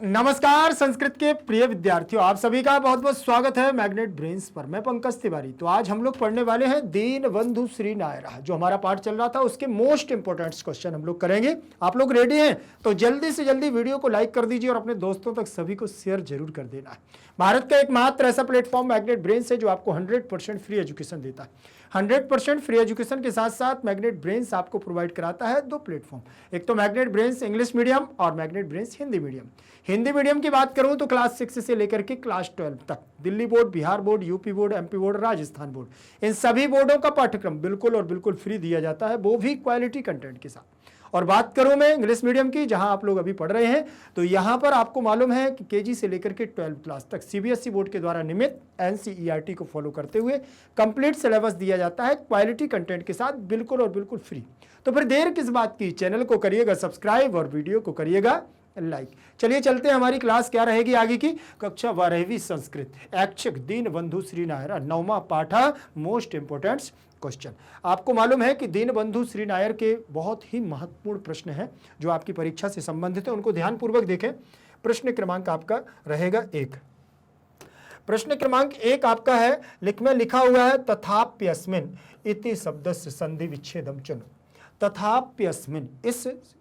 नमस्कार संस्कृत के प्रिय विद्यार्थियों, आप सभी का बहुत बहुत स्वागत है मैग्नेट ब्रेन्स पर। मैं पंकज तिवारी। तो आज हम लोग पढ़ने वाले हैं दीनबंधु श्री नायरा। जो हमारा पाठ चल रहा था उसके मोस्ट इंपोर्टेंट क्वेश्चन हम लोग करेंगे। आप लोग रेडी हैं तो जल्दी से जल्दी वीडियो को लाइक कर दीजिए और अपने दोस्तों तक सभी को शेयर जरूर कर देना है। भारत का एकमात्र ऐसा प्लेटफॉर्म मैग्नेट ब्रेन्स है जो आपको 100% फ्री एजुकेशन देता है। 100% फ्री एजुकेशन के साथ साथ मैग्नेट ब्रेन्स आपको प्रोवाइड कराता है दो प्लेटफॉर्म, एक तो मैग्नेट ब्रेन्स इंग्लिश मीडियम और magnet brains Hindi medium. Hindi medium की बात करूं तो क्लास 6 से लेकर के क्लास 12 तक Delhi board, Bihar board, UP board, MP board, Rajasthan board, इन सभी बोर्डों का पाठ्यक्रम बिल्कुल और बिल्कुल फ्री दिया जाता है, वो भी क्वालिटी कंटेंट के साथ। और बात करूं मैं इंग्लिश मीडियम की, जहां आप लोग अभी पढ़ रहे हैं, तो यहां पर आपको मालूम है कि केजी से लेकर के 12 क्लास तक सीबीएसई बोर्ड के द्वारा नियमित एनसीईआरटी को फॉलो करते हुए कंप्लीट सिलेबस दिया जाता है क्वालिटी कंटेंट के साथ, बिल्कुल और बिल्कुल फ्री। तो फिर देर किस बात की, चैनल को करिएगा सब्सक्राइब और वीडियो को करिएगा लाइक। चलिए चलते हैं, हमारी क्लास क्या रहेगी आगे की। कक्षा 12वीं संस्कृत, ऐच्छिक दीनबंधु श्री नायरा, 9वां पाठा, मोस्ट इंपोर्टेंट क्वेश्चन। आपको मालूम है कि दीनबंधु श्री नायर के बहुत ही महत्वपूर्ण प्रश्न हैं जो आपकी परीक्षा से संबंधित है, उनको ध्यानपूर्वक देखें। प्रश्न क्रमांक आपका रहेगा 1। प्रश्न क्रमांक 1 आपका है, लिखा हुआ है तथाप्यस्मिन् इति शब्दस्य संधि विच्छेदम चुनो। तथाप्यस्मिन्,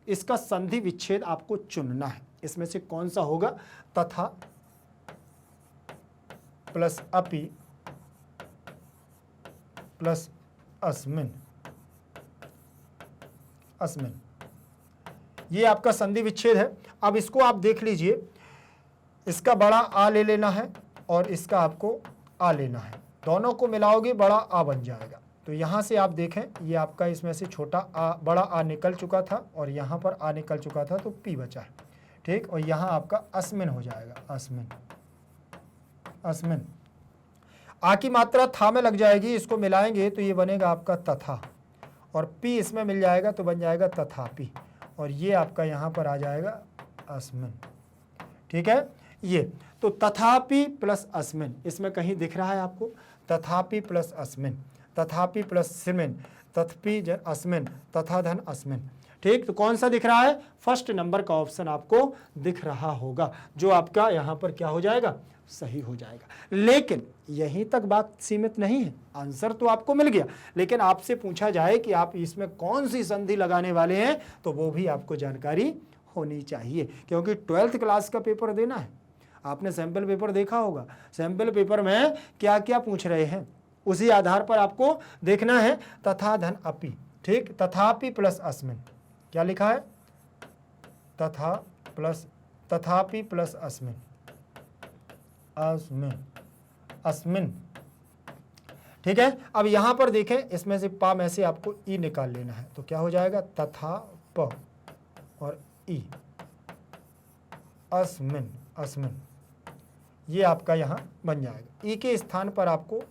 इसका संधि विच्छेद आपको चुनना है। इसमें से कौन सा होगा? तथा प्लस अपि प्लस अस्मिन्, अस्मिन्, ये आपका संधि विच्छेद है। अब इसको आप देख लीजिए, इसका बड़ा आ ले लेना है और इसका आपको आ लेना है, दोनों को मिलाओगे बड़ा आ बन जाएगा। तो यहां से आप देखें, ये आपका इसमें से छोटा आ, बड़ा आ निकल चुका था और यहां पर आ निकल चुका था, तो पी बचा है, ठीक। और यहां आपका अस्मिन् हो जाएगा, अस्मिन्, अस्मिन्। आ की मात्रा था में लग जाएगी, इसको मिलाएंगे तो ये बनेगा आपका तथा, और पी इसमें मिल जाएगा तो बन जाएगा तथापि, और ये आपका यहाँ पर आ जाएगा अस्मिन्, ठीक है। ये तो तथापि प्लस अस्मिन्, इसमें कहीं दिख रहा है आपको? तथापि प्लस अस्मिन्, तथापि प्लस सिमिन्, तथपि अस्मिन्, तथा धन अस्मिन्, ठीक। तो कौन सा दिख रहा है? फर्स्ट नंबर का ऑप्शन आपको दिख रहा होगा, जो आपका यहाँ पर क्या हो जाएगा? सही हो जाएगा। लेकिन यहीं तक बात सीमित नहीं है, आंसर तो आपको मिल गया, लेकिन आपसे पूछा जाए कि आप इसमें कौन सी संधि लगाने वाले हैं, तो वो भी आपको जानकारी होनी चाहिए, क्योंकि 12th क्लास का पेपर देना है। आपने सैंपल पेपर देखा होगा, सैंपल पेपर में क्या क्या पूछ रहे हैं, उसी आधार पर आपको देखना है। तथा धन अपि, ठीक, तथापि प्लस अस्मिन्, क्या लिखा है? तथा प्लस, तथापि प्लस अस्मिन्, अस्मिन्, अस्मिन्, ठीक है। अब यहां पर देखें, इसमें से पा में से आपको ई निकाल लेना है, तो क्या हो जाएगा? तथा प और ई, अस्मिन्, अस्मिन्, ये आपका यहां बन जाएगा। ई के स्थान पर आपको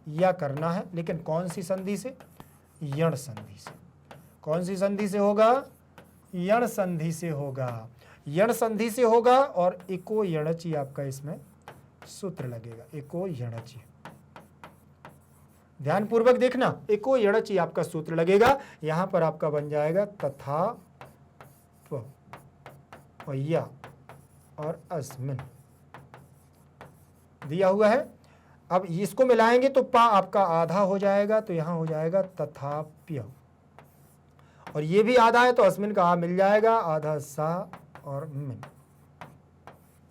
या करना है, लेकिन कौन सी संधि से? यण संधि से। कौन सी संधि से होगा? यण संधि से होगा, यण संधि से होगा। और इको यणचि आपका इसमें सूत्र लगेगा, इको यणचि, ध्यानपूर्वक देखना, इको यणचि आपका सूत्र लगेगा। यहां पर आपका बन जाएगा तथा प और या और अस्मिन् दिया हुआ है। अब इसको मिलाएंगे तो पा आपका आधा हो जाएगा, तो यहां हो जाएगा तथाप्य, और ये भी आधा है तो अस्मिन् का आ मिल जाएगा, आधा सा और मिन,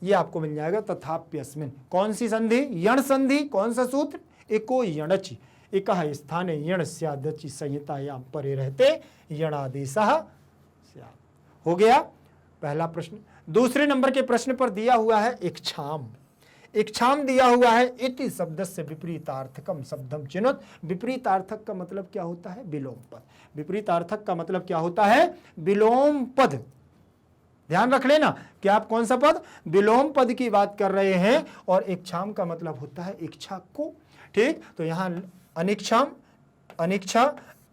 ये आपको मिल जाएगा तथाप्यस्मिन्। कौन सी संधि? यण संधि। कौन सा सूत्र? इको यणचि, एकः स्थाने यण स्यादचि संहितायां परे रहते यणादेशः स्यात्। हो गया पहला प्रश्न। दूसरे नंबर के प्रश्न पर दिया हुआ है इच्छाम, इच्छाम दिया हुआ है। इति शब्दस्य विपरीतार्थकम शब्दम चिनुत। विपरीतार्थक का मतलब क्या होता है? विलोम पद। विपरीतार्थक का मतलब क्या होता है? विलोम पद। ध्यान रख लेना कि आप कौन सा पद? विलोम पद की बात कर रहे हैं, और इच्छाम का मतलब होता है इच्छा को, ठीक। तो यहाँ अनिच्छाम, अनिच्छा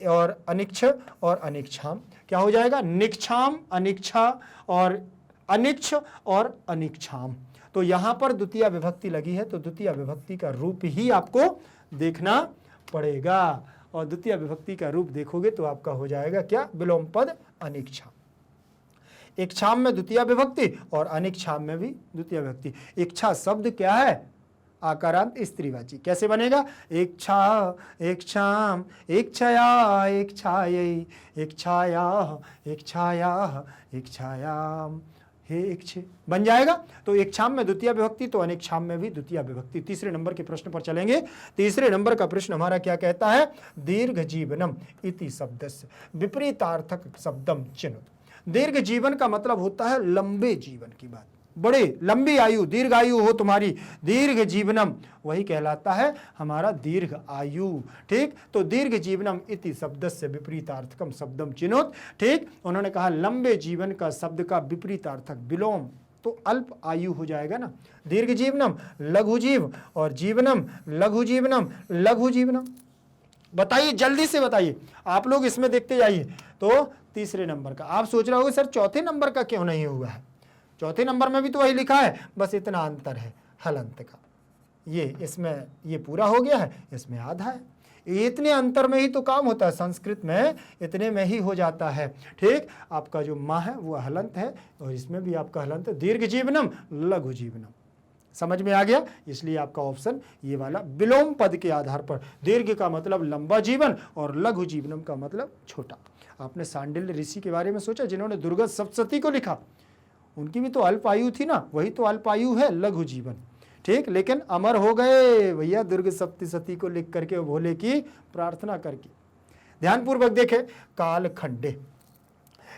और अनिच्छ और अनिच्छाम, क्या हो जाएगा? निक्षाम, अनिच्छा और अनिच्छ और अनिच्छाम। तो यहां पर द्वितीय विभक्ति लगी है, तो द्वितीय विभक्ति का रूप ही आपको देखना पड़ेगा, और द्वितीय विभक्ति का रूप देखोगे तो आपका हो जाएगा क्या? विलोम पद अनिच्छा। इच्छाम में द्वितीय विभक्ति और अनिच्छाम में भी द्वितीय विभक्ति। इच्छा शब्द क्या है? आकारांत स्त्रीवाची। कैसे बनेगा? इच्छा, इच्छाम, इच्छया, इच्छायै, इच्छाया, इच्छाया, इच्छायाम, हे इच्छे बन जाएगा। तो इच्छाम में द्वितीय विभक्ति तो अनिच्छाम में भी द्वितीय विभक्ति। तीसरे नंबर के प्रश्न पर चलेंगे। तीसरे नंबर का प्रश्न हमारा क्या कहता है? दीर्घ जीवनम इति शब्दस्य विपरीतार्थक शब्दम चिनुत। दीर्घ जीवन का मतलब होता है लंबे जीवन की बात, बड़े लंबी आयु, दीर्घ आयु हो तुम्हारी, दीर्घ जीवनम वही कहलाता है हमारा दीर्घ आयु। ठीक, तो दीर्घ जीवनम इति शब्दस्य विपरीतार्थकम शब्दम चिनोत। ठीक, उन्होंने कहा लंबे जीवन का शब्द का विपरीतार्थक विलोम तो अल्प आयु हो जाएगा ना। दीर्घ जीवनम लघु जीव और जीवनम लघु जीवनम लघु जीवनम। बताइए, जल्दी से बताइए, आप लोग इसमें देखते जाइए। तो तीसरे नंबर का आप सोच रहे होगे सर चौथे नंबर का क्यों नहीं हुआ है? चौथे नंबर में भी तो वही लिखा है, बस इतना अंतर है हलंत का। ये इसमें ये पूरा हो गया है, इसमें आधा है। इतने अंतर में ही तो काम होता है, संस्कृत में इतने में ही हो जाता है। ठीक, आपका जो माँ है वो हलंत है और इसमें भी आपका हलंत है। दीर्घ जीवनम लघु जीवनम, समझ में आ गया? इसलिए आपका ऑप्शन ये वाला विलोम पद के आधार पर, दीर्घ का मतलब लंबा जीवन और लघु जीवनम का मतलब छोटा। आपने सांडिल्य ऋषि के बारे में सोचा जिन्होंने दुर्गत सप्तशती को लिखा? उनकी भी तो अल्प आयु थी ना, वही तो अल्प आयु है लघु जीवन। ठीक, लेकिन अमर हो गए भैया दुर्ग सप्तशती को लिख करके, भोले की प्रार्थना करके। ध्यानपूर्वक देखें, कालखंडे,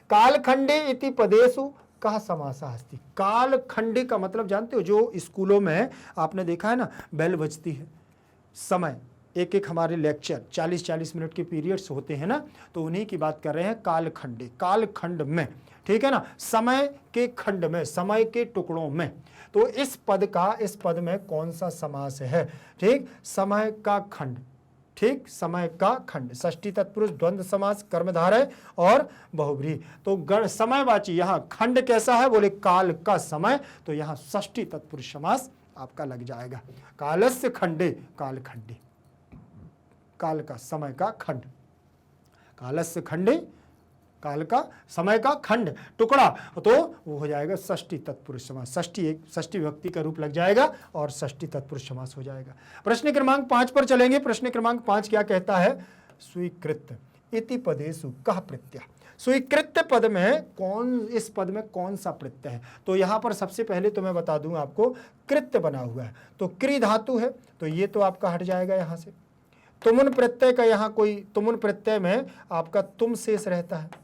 कालखंडे इति पदेषु कः समासः अस्ति। कालखंडे का मतलब जानते हो? जो स्कूलों में आपने देखा है ना, बेल बजती है, समय एक एक हमारे लेक्चर 40-40 मिनट के पीरियड्स होते हैं ना, तो उन्हीं की बात कर रहे हैं। कालखंडे, कालखंड में, ठीक है ना, समय के खंड में, समय के टुकड़ों में। तो इस पद में कौन सा समास है? ठीक, समय का खंड। ठीक, समय का खंड, षष्ठी तत्पुरुष द्वंद्व समास, कर्मधारय और बहुव्रीहि। तो समयवाची यहाँ खंड कैसा है? बोले काल का समय, तो यहाँ षष्ठी तत्पुरुष समास आपका लग जाएगा। कालस्य खंडे, काल खंडे, काल का समय का खंड, कालस्य खंडे, काल का समय का खंड टुकड़ा, तो वो हो जाएगा षष्ठी तत्पुरुष समास। षष्ठी विभक्ति का रूप लग जाएगा और षष्ठी तत्पुरुष समास हो जाएगा। प्रश्न क्रमांक 5 पर चलेंगे। प्रश्न क्रमांक 5 क्या कहता है? स्वीकृत इति पदेषु कः प्रत्यय। स्वीकृत पद में इस पद में कौन सा प्रत्यय है? तो यहां पर सबसे पहले तो मैं बता दूं आपको, कृत्य बना हुआ है, तो क्री धातु है, तो ये तो आपका हट जाएगा यहां से। तुमुन प्रत्यय का यहाँ कोई, तुमुन प्रत्यय में आपका तुम शेष रहता है।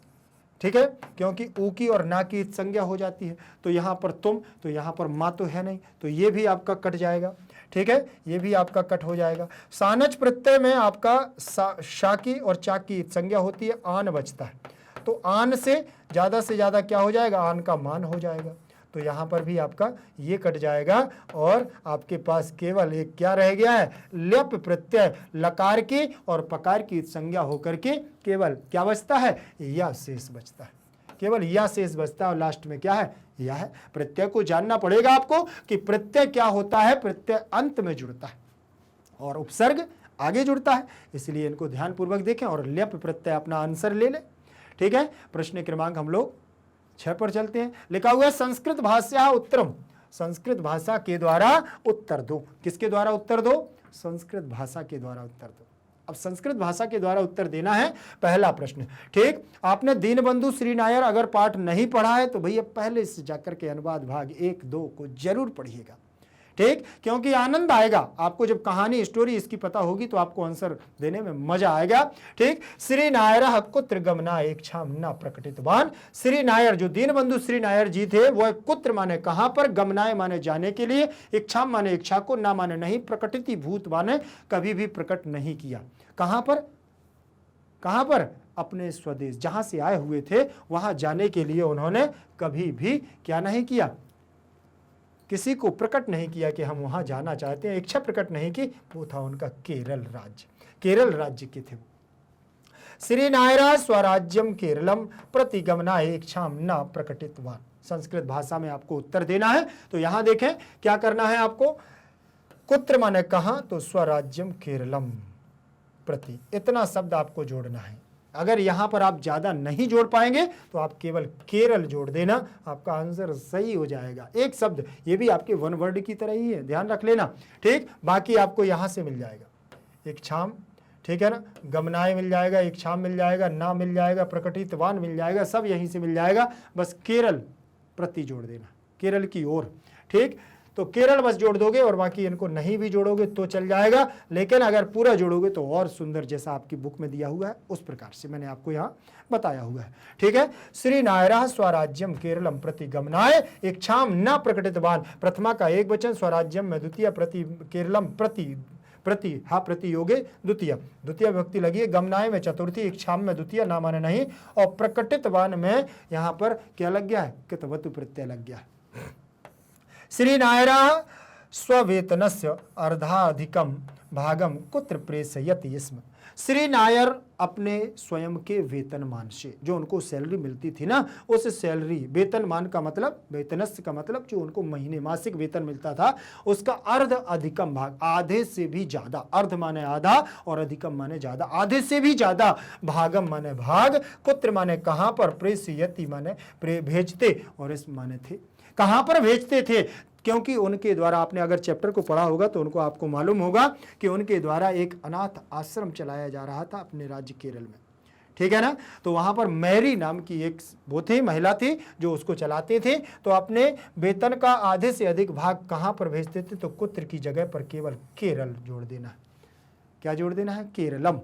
ठीक है, क्योंकि ऊ की और ना की संज्ञा हो जाती है, तो यहाँ पर तुम, तो यहाँ पर माँ तो है नहीं, तो ये भी आपका कट जाएगा। ठीक है, ये भी आपका कट हो जाएगा। सानच प्रत्यय में आपका शा की और चा की संज्ञा होती है, आन बचता है, तो आन से ज़्यादा क्या हो जाएगा? आन का मान हो जाएगा, तो यहाँ पर भी आपका ये कट जाएगा और आपके पास केवल एक क्या रह गया है? ल्यप प्रत्यय, लकार की और पकार की संज्ञा होकर के केवल क्या बचता है? या शेष बचता है, केवल या शेष बचता है और लास्ट में क्या है? या है। प्रत्यय को जानना पड़ेगा आपको कि प्रत्यय क्या होता है। प्रत्यय अंत में जुड़ता है और उपसर्ग आगे जुड़ता है, इसलिए इनको ध्यानपूर्वक देखें और ल्यप प्रत्यय अपना आंसर ले लें। ठीक है, प्रश्न क्रमांक हम लोग 6 पर चलते हैं। लिखा हुआ है संस्कृत भाषा उत्तरम, संस्कृत भाषा के द्वारा उत्तर दो। किसके द्वारा उत्तर दो? संस्कृत भाषा के द्वारा उत्तर दो। अब संस्कृत भाषा के द्वारा उत्तर देना है पहला प्रश्न। ठीक, आपने दीनबंधु श्री नायर अगर पाठ नहीं पढ़ा है तो भैया पहले से जाकर के अनुवाद भाग 1-2 को जरूर पढ़िएगा। ठीक, क्योंकि आनंद आएगा आपको जब कहानी स्टोरी इसकी पता होगी, तो आपको आंसर देने में मजा आएगा। ठीक, श्री नायर कुत्र गमना इच्छाम न प्रकटितवान। श्री नायर जो दीनबंधु श्री नायर जी थे, वो कुत्र माने कहां पर, गमनाय माने जाने के लिए, इच्छाम माने इच्छा को, ना माने नहीं, प्रकटिति भूत माने कभी भी प्रकट नहीं किया। कहां पर? कहां पर? अपने स्वदेश जहां से आए हुए थे वहां जाने के लिए उन्होंने कभी भी क्या नहीं किया? किसी को प्रकट नहीं किया कि हम वहां जाना चाहते हैं, इच्छा प्रकट नहीं की। वो था उनका केरल राज्य, केरल राज्य के थे। श्री नायरा स्वराज्यम केरलम प्रतिगमना इच्छाम न प्रकटितवान। संस्कृत भाषा में आपको उत्तर देना है, तो यहां देखें क्या करना है आपको। कुत्र माने कहां, तो स्वराज्यम केरलम प्रति, इतना शब्द आपको जोड़ना है। अगर यहाँ पर आप ज़्यादा नहीं जोड़ पाएंगे तो आप केवल केरल जोड़ देना, आपका आंसर सही हो जाएगा। एक शब्द, ये भी आपके वन वर्ड की तरह ही है, ध्यान रख लेना, ठीक। बाकी आपको यहाँ से मिल जाएगा एक छाम, ठीक है ना, गमनाय मिल जाएगा, एक छाम मिल जाएगा, ना मिल जाएगा, प्रकटितवान मिल जाएगा, सब यहीं से मिल जाएगा। बस केरल प्रति जोड़ देना, केरल की ओर, ठीक। तो केरल बस जोड़ दोगे और बाकी इनको नहीं भी जोड़ोगे तो चल जाएगा, लेकिन अगर पूरा जोड़ोगे तो और सुंदर, जैसा आपकी बुक में दिया हुआ है उस प्रकार से मैंने आपको यहाँ बताया हुआ है, ठीक है। श्री नायरा स्वराज्यम केरलम प्रति गमनाय, इच्छाम न प्रकटितवान, प्रथमा का एक वचन, स्वराज्यम में द्वितीय, प्रति केरलम प्रति प्रति योगे द्वितीय, द्वितीय विभक्ति लगी है, गमनाय में चतुर्थी, इच्छाम में द्वितीय, ना माने नहीं, और प्रकटितवान में यहाँ पर क्या लग गया है, कितवतु प्रत्यय लग गया है। श्री नायरा स्ववेतनस्य अर्धाधिकम भागम कुत्र प्रेषयति स्म। श्री नायर अपने स्वयं के वेतनमान से, जो उनको सैलरी मिलती थी ना, उस सैलरी, वेतनमान का मतलब, वेतनस्य का मतलब जो उनको महीने मासिक वेतन मिलता था, उसका अर्ध अधिकम भाग, आधे से भी ज्यादा, अर्ध माने आधा और अधिकम माने ज्यादा, आधे से भी ज्यादा, भागम माने भाग, कुत्र माने कहां पर, प्रेषयति माने भेजते, और इस माने थे कहां पर भेजते थे, क्योंकि उनके द्वारा, आपने अगर चैप्टर को पढ़ा होगा तो उनको आपको मालूम होगा कि उनके द्वारा एक अनाथ आश्रम चलाया जा रहा था अपने राज्य केरल में, ठीक है ना। तो वहां पर मैरी नाम की एक वो थी, महिला थी, जो उसको चलाते थे। तो अपने वेतन का आधे से अधिक भाग कहां पर भेजते थे, तो कुत्र की जगह पर केवल केरल जोड़ देना। क्या जोड़ देना है, केरलम।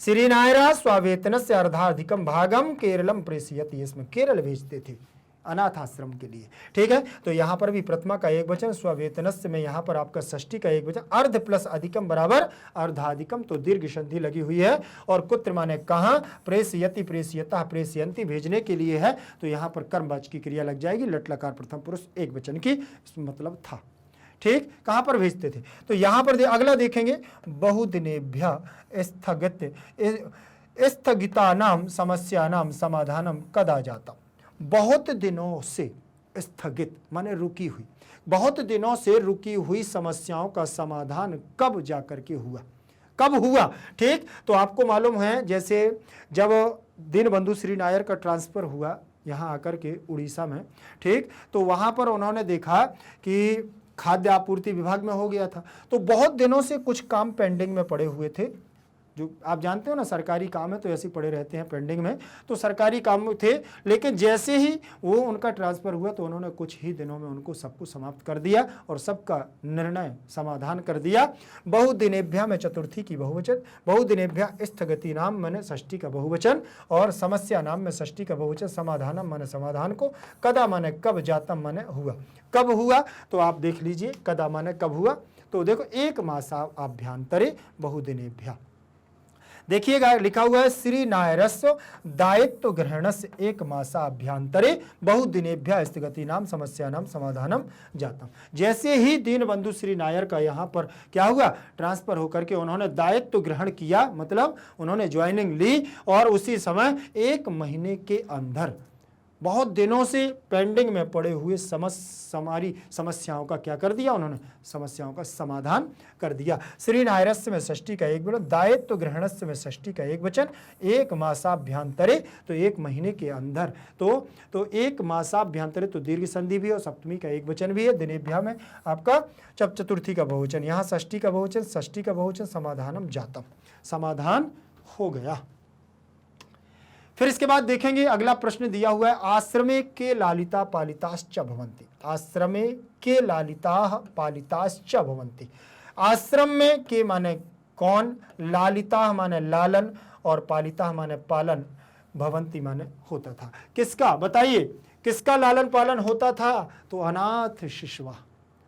श्री नायरा स्वावेतनस्य अर्धाधिकम भागम केरलम प्रेषयति, इसमें केरल भेजते थे अनाथ आश्रम के लिए, ठीक है। तो यहाँ पर भी प्रथमा का एक वचन, स्ववेतनस्य में यहाँ पर आपका षष्ठी का एक वचन, अर्ध प्लस अधिकम बराबर अर्धाधिकम, तो दीर्घ संधि लगी हुई है। और कुत्र माने कहाँ, प्रेषयति, प्रेषयतः, प्रेषयन्ति भेजने के लिए है, तो यहाँ पर कर्मवाचक की क्रिया लग जाएगी, लट लकार प्रथम पुरुष एक वचन की, मतलब था, ठीक। कहाँ पर भेजते थे, तो यहाँ पर अगला देखेंगे, बहुदिनेभ्य स्थगितानाम समस्यानाम समाधानम कदा जाता। बहुत दिनों से, स्थगित माने रुकी हुई, बहुत दिनों से रुकी हुई समस्याओं का समाधान कब जाकर के हुआ, कब हुआ, ठीक। तो आपको मालूम है, जैसे जब दीनबंधु श्री नायर का ट्रांसफर हुआ यहाँ आकर के उड़ीसा में, ठीक, तो वहाँ पर उन्होंने देखा कि खाद्य आपूर्ति विभाग में हो गया था, तो बहुत दिनों से कुछ काम पेंडिंग में पड़े हुए थे, जो आप जानते हो ना, सरकारी काम है तो ऐसे पड़े रहते हैं पेंडिंग में, तो सरकारी काम थे। लेकिन जैसे ही वो उनका ट्रांसफ़र हुआ तो उन्होंने कुछ ही दिनों में उनको सब कुछ समाप्त कर दिया और सबका निर्णय समाधान कर दिया। बहुदिनेभ्य में चतुर्थी की बहुवचन, बहुदिनेभ्य स्थगति नाम माने षष्ठी का बहुवचन, और समस्या नाम में षष्ठी का बहुवचन, समाधानम माने समाधान को, कदा माने कब, जातम माने हुआ, कब हुआ। तो आप देख लीजिए, कदा माने कब हुआ, तो देखो एक मासाभ्यंतरे बहुदिनेभ्य, देखिएगा लिखा हुआ है, श्री नायरस्य दायित्व ग्रहणस्य एक मासाभ्यंतरे बहुदिनेभ्य स्थगिति नाम समस्या नाम समाधानम जातम। जैसे ही दीनबंधु श्री नायर का यहाँ पर क्या हुआ, ट्रांसफर होकर के उन्होंने दायित्व ग्रहण किया, मतलब उन्होंने ज्वाइनिंग ली, और उसी समय एक महीने के अंदर बहुत दिनों से पेंडिंग में पड़े हुए हमारी समस्याओं का क्या कर दिया, उन्होंने समस्याओं का समाधान कर दिया। श्री नायरस्य में षष्ठी का एक वचन, दायित्व ग्रहणस्य में षष्ठी का एक वचन, एक मासाभ्यंतरे, तो एक महीने के अंदर, तो एक मासाभ्यंतरे तो दीर्घ संधि भी है और सप्तमी का एक वचन भी है। दिनेभ्य में आपका चतुर्थी का बहुवचन, यहाँ षष्ठी का बहुवचन, षष्ठी का बहुवचन, समाधानम जातम, समाधान हो गया। फिर इसके बाद देखेंगे अगला प्रश्न दिया हुआ है, आश्रमे के लालिता पालिताश्च भवन्ति, आश्रमे के लालिता पालिताश्च भवन्ति। आश्रम में के माने कौन, लालिता माने लालन, और पालिता माने पालन, भवन्ति माने होता था। किसका बताइए, किसका लालन पालन होता था, तो अनाथ शिशुआ,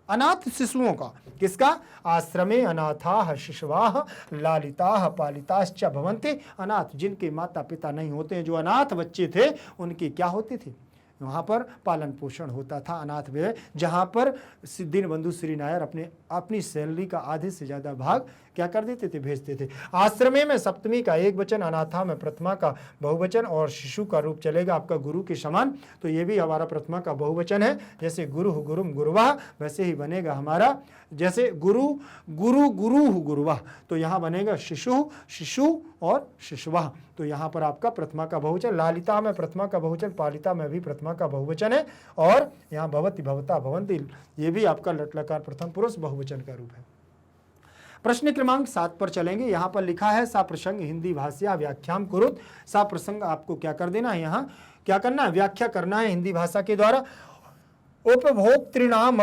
अनाथ शिशुओं का, किसका, आश्रमे अनाथाः शिशुवाः लालिताः पालिताश्च भवन्ति। अनाथ, जिनके माता पिता नहीं होते, जो अनाथ बच्चे थे, उनकी क्या होती थी, वहाँ पर पालन पोषण होता था अनाथ में, जहाँ पर दीनबंधु श्री नायर अपनी सैलरी का आधे से ज़्यादा भाग क्या कर देते थे, भेजते थे। आश्रमे में सप्तमी का एक वचन, अनाथा में प्रथमा का बहुवचन, और शिशु का रूप चलेगा आपका गुरु के समान, तो ये भी हमारा प्रथमा का बहुवचन है। जैसे गुरु गुरुम गुरुवाह, वैसे ही बनेगा हमारा, जैसे गुरु गुरु गुरु गुरुवाह, तो यहाँ बनेगा शिशु शिशु और शिशुवाह। तो यहाँ पर आपका प्रथमा का बहुवचन, लालिता में प्रथमा का बहुवचन, पालिता में भी प्रथमा का बहुवचन है, और यहाँ भवति भवता भवंती ये भी आपका लट लकार प्रथम पुरुष बहुवचन का रूप है। प्रश्न क्रमांक 7 पर चलेंगे। यहाँ पर लिखा है सा प्रसंग हिंदी भाषा व्याख्याम कुरुत। सा प्रसंग आपको क्या कर देना है, यहाँ क्या करना है, व्याख्या करना है हिंदी भाषा के द्वारा। उपभोक्तृणाम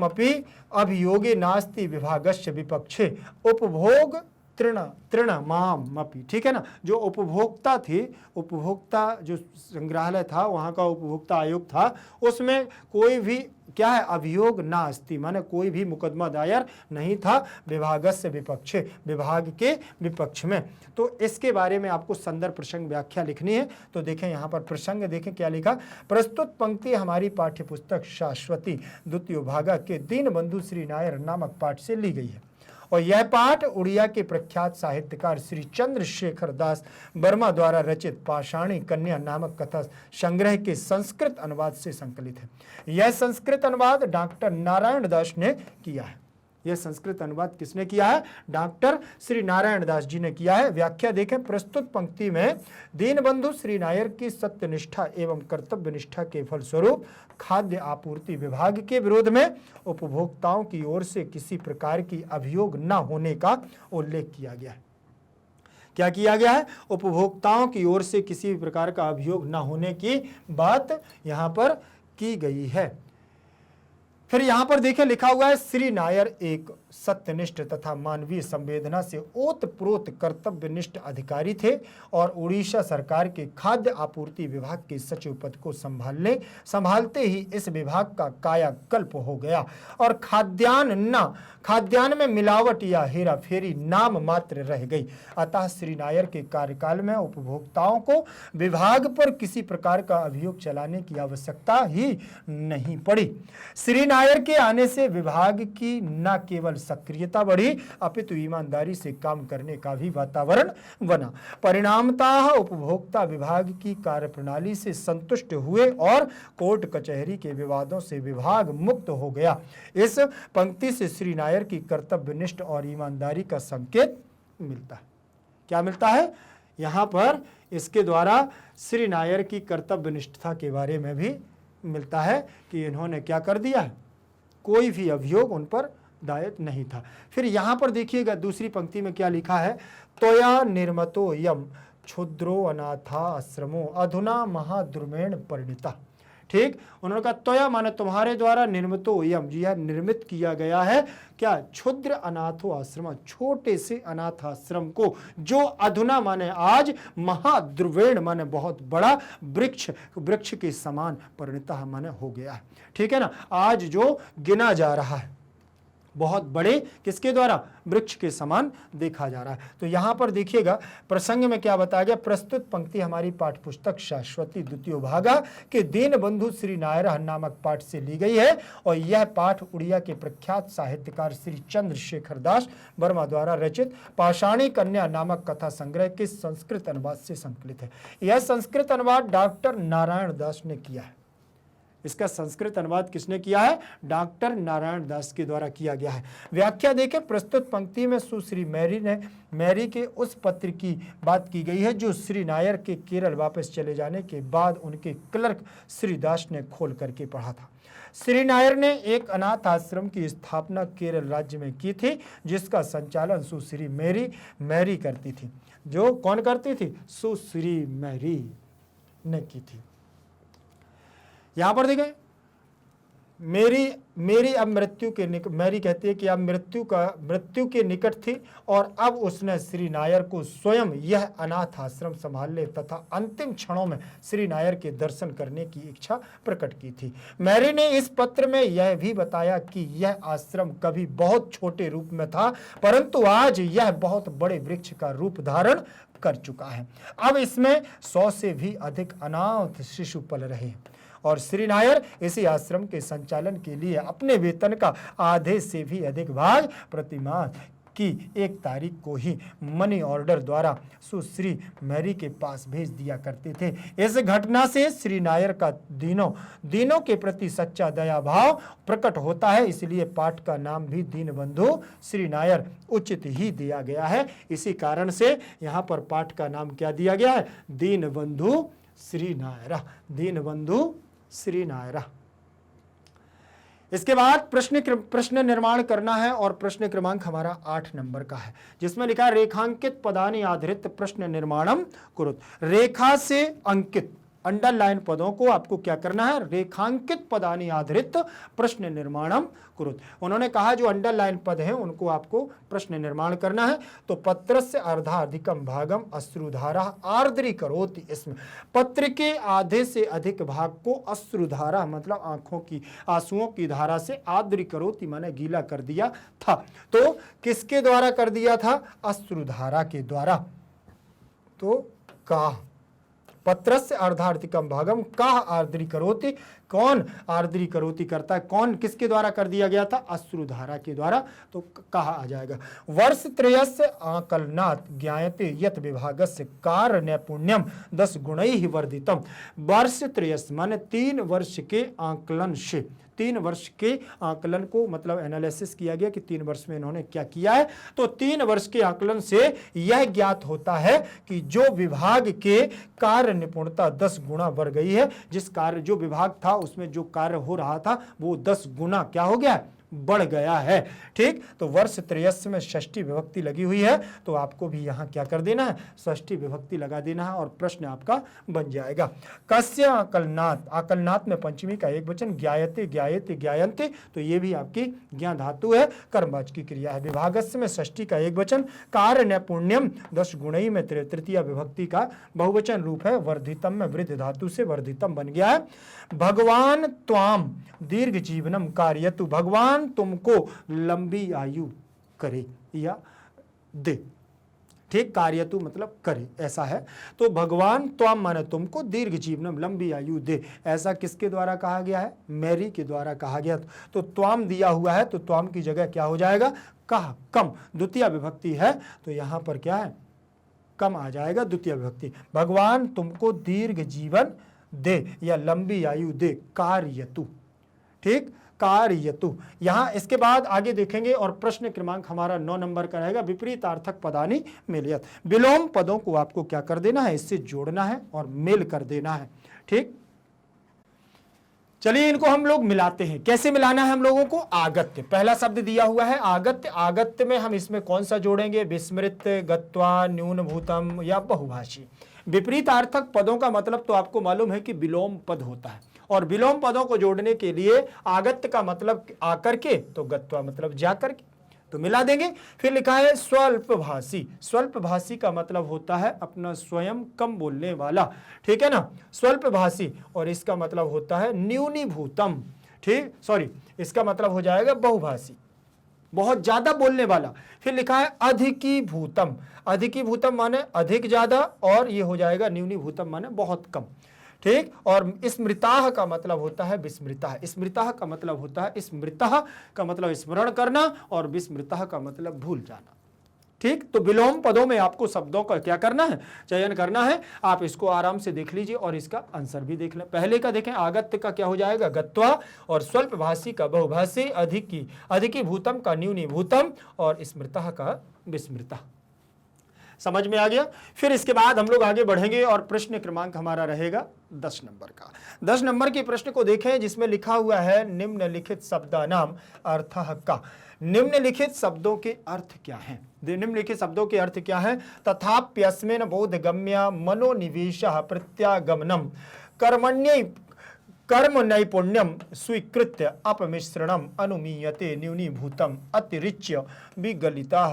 अपि अभियोगे नास्ति विभागस्य विपक्षे। उपभोग तृणमाम अपि, ठीक है ना, जो उपभोक्ता थे, उपभोक्ता जो संग्रहालय था वहाँ का उपभोक्ता आयोग था, उसमें कोई भी क्या है, अभियोग ना अस्ति, माने कोई भी मुकदमा दायर नहीं था, विभागस्य विपक्षे, विभाग के विपक्ष में। तो इसके बारे में आपको संदर्भ प्रसंग व्याख्या लिखनी है। तो देखें यहाँ पर प्रसंग देखें क्या लिखा। प्रस्तुत पंक्ति हमारी पाठ्य पुस्तक शाश्वती द्वितीय भागा के दीनबंधु श्री नायर नामक पाठ से ली गई है, और यह पाठ उड़िया के प्रख्यात साहित्यकार श्री चंद्रशेखर दास वर्मा द्वारा रचित पाषाणी कन्या नामक कथा संग्रह के संस्कृत अनुवाद से संकलित है। यह संस्कृत अनुवाद डॉक्टर नारायण दास ने किया है। यह संस्कृत अनुवाद किसने किया है, डॉक्टर श्री नारायण दास जी ने किया है। व्याख्या देखें। प्रस्तुत पंक्ति में दीनबंधु श्री नायर की सत्यनिष्ठा एवं कर्तव्य निष्ठा के फलस्वरूप खाद्य आपूर्ति विभाग के विरोध में उपभोक्ताओं की ओर से किसी प्रकार की अभियोग न होने का उल्लेख किया गया है। क्या किया गया है, उपभोक्ताओं की ओर से किसी प्रकार का अभियोग न होने की बात यहां पर की गई है। फिर यहां पर देखिए लिखा हुआ है, श्री नायर एक सत्यनिष्ठ तथा मानवीय संवेदना से ओतप्रोत कर्तव्यनिष्ठ अधिकारी थे और उड़ीसा सरकार के खाद्य आपूर्ति विभाग के सचिव पद को संभालते ही इस विभाग का कायाकल्प हो गया और खाद्यान्न में मिलावट या हेराफेरी नाम मात्र रह गई। अतः श्री नायर के कार्यकाल में उपभोक्ताओं को विभाग पर किसी प्रकार का अभियोग चलाने की आवश्यकता ही नहीं पड़ी। श्री नायर के आने से विभाग की न केवल सक्रियता बढ़ी अपितु ईमानदारी से काम करने का भी वातावरण बना। परिणामतः उपभोक्ता विभाग की कार्यप्रणाली से संतुष्ट हुए और कोर्ट कचहरी के विवादों से विभाग मुक्त हो गया। इस पंक्ति से श्री नायर की कर्तव्यनिष्ठ और ईमानदारी का संकेत मिलता है। क्या मिलता है यहाँ पर, इसके द्वारा श्री नायर की कर्तव्यनिष्ठता के बारे में भी मिलता है कि इन्होंने क्या कर दिया है, कोई भी अभियोग उन पर दायर नहीं था। फिर यहां पर देखिएगा दूसरी पंक्ति में क्या लिखा है, त्वया निर्मतो यम क्षुद्रो अनाथा आश्रमो अधुना महाद्रुमेण परिणिता। ठीक, उन्होंने कहा त्वया माने तुम्हारे द्वारा निर्मितो यम, यह निर्मित किया गया है क्या, क्षुद्र अनाथो आश्रम, छोटे से अनाथ आश्रम को, जो अधुना माने आज, महाद्रुवेण माने बहुत बड़ा, वृक्ष के समान, परिणिता माने हो गया है। ठीक है ना, आज जो गिना जा रहा है बहुत बड़े किसके द्वारा, वृक्ष के समान देखा जा रहा है। तो यहां पर देखिएगा प्रसंग में क्या बताया गया। प्रस्तुत पंक्ति हमारी पाठ्यपुस्तक शाश्वती द्वितीय भागा के दीनबंधु श्री नायर नामक पाठ से ली गई है और यह पाठ उड़िया के प्रख्यात साहित्यकार श्री चंद्रशेखर दास वर्मा द्वारा रचित पाषाणी कन्या नामक कथा संग्रह के संस्कृत अनुवाद से संकलित है। यह संस्कृत अनुवाद डॉक्टर नारायण दास ने किया है। इसका संस्कृत अनुवाद किसने किया है, डॉक्टर नारायण दास के द्वारा किया गया है। व्याख्या देखें। प्रस्तुत पंक्ति में सुश्री मैरी के उस पत्र की बात की गई है जो श्री नायर के केरल वापस चले जाने के बाद उनके क्लर्क श्री दास ने खोल करके पढ़ा था। श्री नायर ने एक अनाथ आश्रम की स्थापना केरल राज्य में की थी जिसका संचालन सुश्री मैरी करती थी। जो कौन करती थी, सुश्री मैरी ने की थी। यहां पर देखें, मेरी अब मैरी कहती है कि अब मृत्यु के निकट थी और अब उसने श्री नायर को स्वयं यह अनाथ आश्रम संभालने तथा अंतिम क्षणों में श्री नायर के दर्शन करने की इच्छा प्रकट की थी। मैरी ने इस पत्र में यह भी बताया कि यह आश्रम कभी बहुत छोटे रूप में था परंतु आज यह बहुत बड़े वृक्ष का रूप धारण कर चुका है। अब इसमें 100 से भी अधिक अनाथ शिशु पल रहे हैं और श्री नायर इसी आश्रम के संचालन के लिए अपने वेतन का आधे से भी अधिक भाग प्रतिमाह की 1 तारीख को ही मनी ऑर्डर द्वारा सुश्री मैरी के पास भेज दिया करते थे। इस घटना से श्री नायर का दीनों के प्रति सच्चा दया भाव प्रकट होता है, इसलिए पाठ का नाम भी दीनबंधु श्री नायर उचित ही दिया गया है। इसी कारण से यहाँ पर पाठ का नाम क्या दिया गया है? दीनबंधु श्री नायरा, दीनबंधु श्री नायरा। इसके बाद प्रश्न निर्माण करना है और प्रश्न क्रमांक हमारा 8 नंबर का है, जिसमें लिखा है रेखांकित पदानि आधारित प्रश्न निर्माणम कुरुत। रेखा से अंकित अंडरलाइन पदों को आपको क्या करना है? रेखांकित पदानि आधारित प्रश्न निर्माणम कुरुत। उन्होंने कहा जो अंडरलाइन पद हैं उनको आपको प्रश्न निर्माण करना है। तो पत्रस्य अर्धाधिकम भागम अश्रुधारा आर्द्री करोति, इसमें पत्र के आधे से अधिक भाग को अश्रुधारा मतलब आंखों की आंसुओं की धारा से आर्द्री करोति माने गीला कर दिया था। तो किसके द्वारा कर दिया था? अश्रुधारा के द्वारा। तो का पत्रस्य अर्धार्थिकम भागम कह आर्द्री करोति, कौन आर्द्री करोति करता है? कौन किसके द्वारा कर दिया गया था? अश्रुधारा के द्वारा। तो कहा आ जाएगा। वर्ष त्रयस्य आकलनात् ज्ञायते यत विभागस्य कार्य नैपुण्यम 10 गुणैः वर्धितम। वर्ष त्रयस्य माने 3 वर्ष के आकलन से, 3 वर्ष के आकलन को मतलब एनालिसिस किया गया कि 3 वर्ष में इन्होंने क्या किया है। तो 3 वर्ष के आकलन से यह ज्ञात होता है कि जो विभाग के कार्य निपुणता 10 गुना बढ़ गई है। जिस कार्य जो विभाग था उसमें जो कार्य हो रहा था वो 10 गुना क्या हो गया? बढ़ गया है। ठीक, तो वर्ष त्रयस्य में षष्ठी विभक्ति लगी हुई है, तो आपको भी यहां क्या कर देना है? षष्ठी विभक्ति लगा देना है और प्रश्न आपका बन जाएगा। कस्य आकलनात्, आकलनात् में पंचमी का एक वचन, ज्ञायते ज्ञायते ज्ञायन्ते, तो ये भी आपकी ज्ञा धातु है, कर्मवाचक की क्रिया है। विभागस्य में षष्ठी का एक वचन, कार्य नैपुण्यम 10 गुणई में तृतीय विभक्ति का बहुवचन रूप है। वर्धितम में वृद्ध धातु से वर्धितम बन गया है। भगवान त्वाम दीर्घ जीवनम कार्यतु, भगवान तुमको लंबी आयु करे या दे। ठीक, कार्यतु मतलब करे, ऐसा है। तो भगवान त्वाम माने तुमको, दीर्घ जीवनम लंबी आयु दे, ऐसा किसके द्वारा कहा गया है? मैरी के द्वारा कहा गया। तो त्वाम दिया हुआ है तो त्वाम की जगह क्या हो जाएगा? कहा, कम, द्वितीय विभक्ति है तो यहां पर क्या है? कम आ जाएगा, द्वितीय विभक्ति। भगवान तुमको दीर्घ जीवन दे या लंबी आयु दे, कार्यतु। ठीक, कार्यतु। यहां इसके बाद आगे देखेंगे और प्रश्न क्रमांक हमारा 9 नंबर का रहेगा। विपरीतार्थक पदानि मेलयत, विलोम पदों को आपको क्या कर देना है? इससे जोड़ना है और मेल कर देना है। ठीक, चलिए इनको हम लोग मिलाते हैं। कैसे मिलाना है हम लोगों को? आगत्य, पहला शब्द दिया हुआ है आगत्य। आगत्य में हम इसमें कौन सा जोड़ेंगे? विस्मृत, गत्वा, न्यूनभूतम या बहुभाषी। विपरीतार्थक पदों का मतलब तो आपको मालूम है कि विलोम पद होता है, और विलोम पदों को जोड़ने के लिए आगत्य का मतलब आकर के, तो गत्वा मतलब जाकर के, तो मिला देंगे। फिर लिखा है स्वल्पभाषी। स्वल्पभाषी का मतलब होता है अपना स्वयं कम बोलने वाला, ठीक है ना, स्वल्पभाषी। और इसका मतलब होता है न्यूनीभूतम। ठीक, सॉरी, इसका मतलब हो जाएगा बहुभाषी, बहुत ज्यादा बोलने वाला। फिर लिखा है अधिकीभूतम। अधिकीभूतम माने अधिक ज्यादा, और ये हो जाएगा न्यूनीभूतम माने बहुत कम। ठीक, और स्मृताः का मतलब होता है विस्मृतः। स्मृतः का मतलब होता है, स्मृतः का मतलब स्मरण करना, और विस्मृतः का मतलब भूल जाना। ठीक, तो विलोम पदों में आपको शब्दों का क्या करना है? चयन करना है। आप इसको आराम से देख लीजिए और इसका आंसर भी देख लें। पहले का देखें, आगत्य का क्या हो जाएगा? गत्वा, और स्वल्पभाषी का बहुभाषी, अधिकीभूतम का न्यूनीभूतम, और स्मृतः का विस्मृतः। समझ में आ गया? फिर इसके बाद हम लोग आगे बढ़ेंगे और प्रश्न क्रमांक हमारा रहेगा 10 नंबर का। 10 नंबर के प्रश्न को देखें, जिसमें लिखा हुआ है निम्नलिखित शब्दानाम अर्थः का। निम्नलिखित शब्दों के अर्थ क्या हैं? निम्नलिखित शब्दों के अर्थ क्या हैं? तथाप्यस्मिन् बोधगम्य मनोनिवेशः प्रत्यागमनम कर्म नैपुण्यम स्वीकृत्य अपमिश्रणम अनुमीयते न्यूनीभूतम अतिरिच्य विगलिता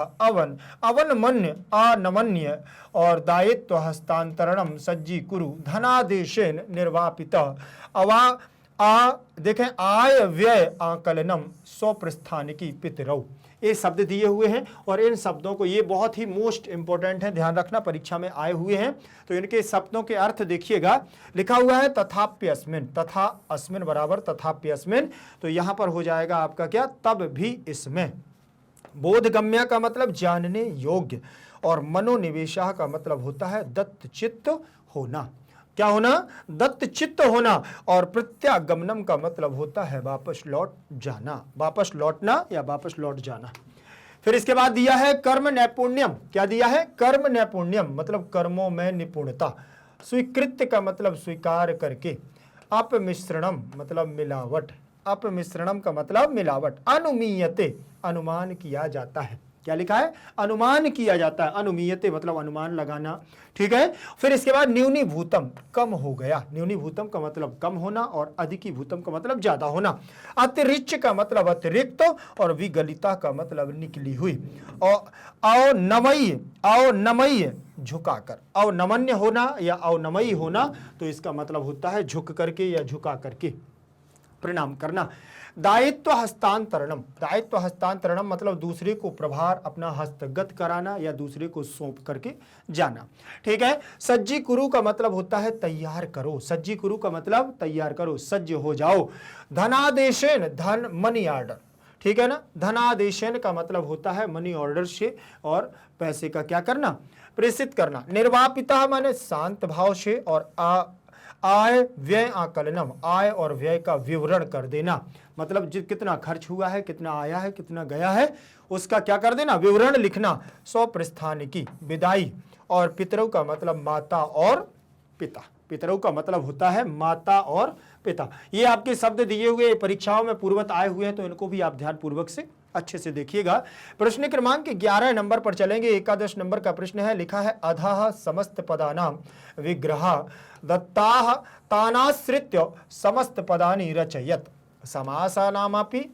अवनमन्य अनमन्य और दायित्व हस्तांतरणम सज्जीकुरु धनादेशेन निर्वापित देखें आय व्यय आकलनम स्वप्रस्थानिकी पितरौ। ये शब्द दिए हुए हैं और इन शब्दों को, ये बहुत ही मोस्ट इंपॉर्टेंट है, ध्यान रखना, परीक्षा में आए हुए हैं। तो इनके शब्दों के अर्थ देखिएगा। लिखा हुआ है तथाप्यस्मिन्, तथा अस्मिन् बराबर तथाप्यस्मिन्, तो यहां पर हो जाएगा आपका क्या? तब भी इसमें। बोधगम्य का मतलब जानने योग्य, और मनोनिवेशा का मतलब होता है दत्तचित्त होना। क्या होना? दत्तचित्त होना। और प्रत्यागमनम का मतलब होता है वापस लौट जाना, वापस लौटना या वापस लौट जाना। फिर इसके बाद दिया है कर्म नैपुण्यम। क्या दिया है? कर्म नैपुण्यम मतलब कर्मों में निपुणता। स्वीकृत का मतलब स्वीकार करके। अपमिश्रणम मतलब मिलावट, अपमिश्रणम का मतलब मिलावट। अनुमीयते अनुमान किया जाता है। क्या लिखा है? अनुमान किया जाता है। अनुमीयते मतलब अनुमान लगाना, ठीक है। फिर इसके बाद न्यूनीभूतम कम हो गया। न्यूनीभूतम का मतलब कम होना और अधिकीभूतम का मतलब ज्यादा होना। अतिरिक्त का मतलब अतिरिक्त और विगलिता का मतलब निकली हुई। और अवनमयी झुकाकर, अवनमन्य होना या अवनमयी होना, तो इसका मतलब होता है झुक करके या झुका करके प्रणाम करना। दायित्व हस्तांतरणम, दायित्व हस्तांतरणम मतलब दूसरे को प्रभार अपना हस्तगत कराना या दूसरे को सौंप करके जाना, ठीक है। सज्जी कुरु का मतलब होता है तैयार करो। सज्जी कुरु का मतलब तैयार करो, सज्ज हो जाओ। धनादेशेन धन मनी ऑर्डर, ठीक है ना। धनादेशेन का मतलब होता है मनी ऑर्डर से और पैसे का क्या करना? प्रेषित करना। निर्वापिता माने शांत भाव से, और आय व्यय आकलनम आय और व्यय का विवरण कर देना, मतलब कितना खर्च हुआ है, कितना आया है, कितना गया है, उसका क्या कर देना? विवरण लिखना। सौ प्रस्थान की विदाई। और पितरों का मतलब माता और पिता। पितरों का मतलब होता है माता और पिता। ये आपके शब्द दिए हुए परीक्षाओं में पूर्वत आए हुए हैं, तो इनको भी आप ध्यान पूर्वक से अच्छे से देखिएगा। प्रश्न क्रमांक 11 नंबर पर चलेंगे। 11 नंबर का प्रश्न है, लिखा है अधः समस्त पदानाम विग्रह दत्ताः तानाश्रित्य समस्त पदानि रचयत समासानामपि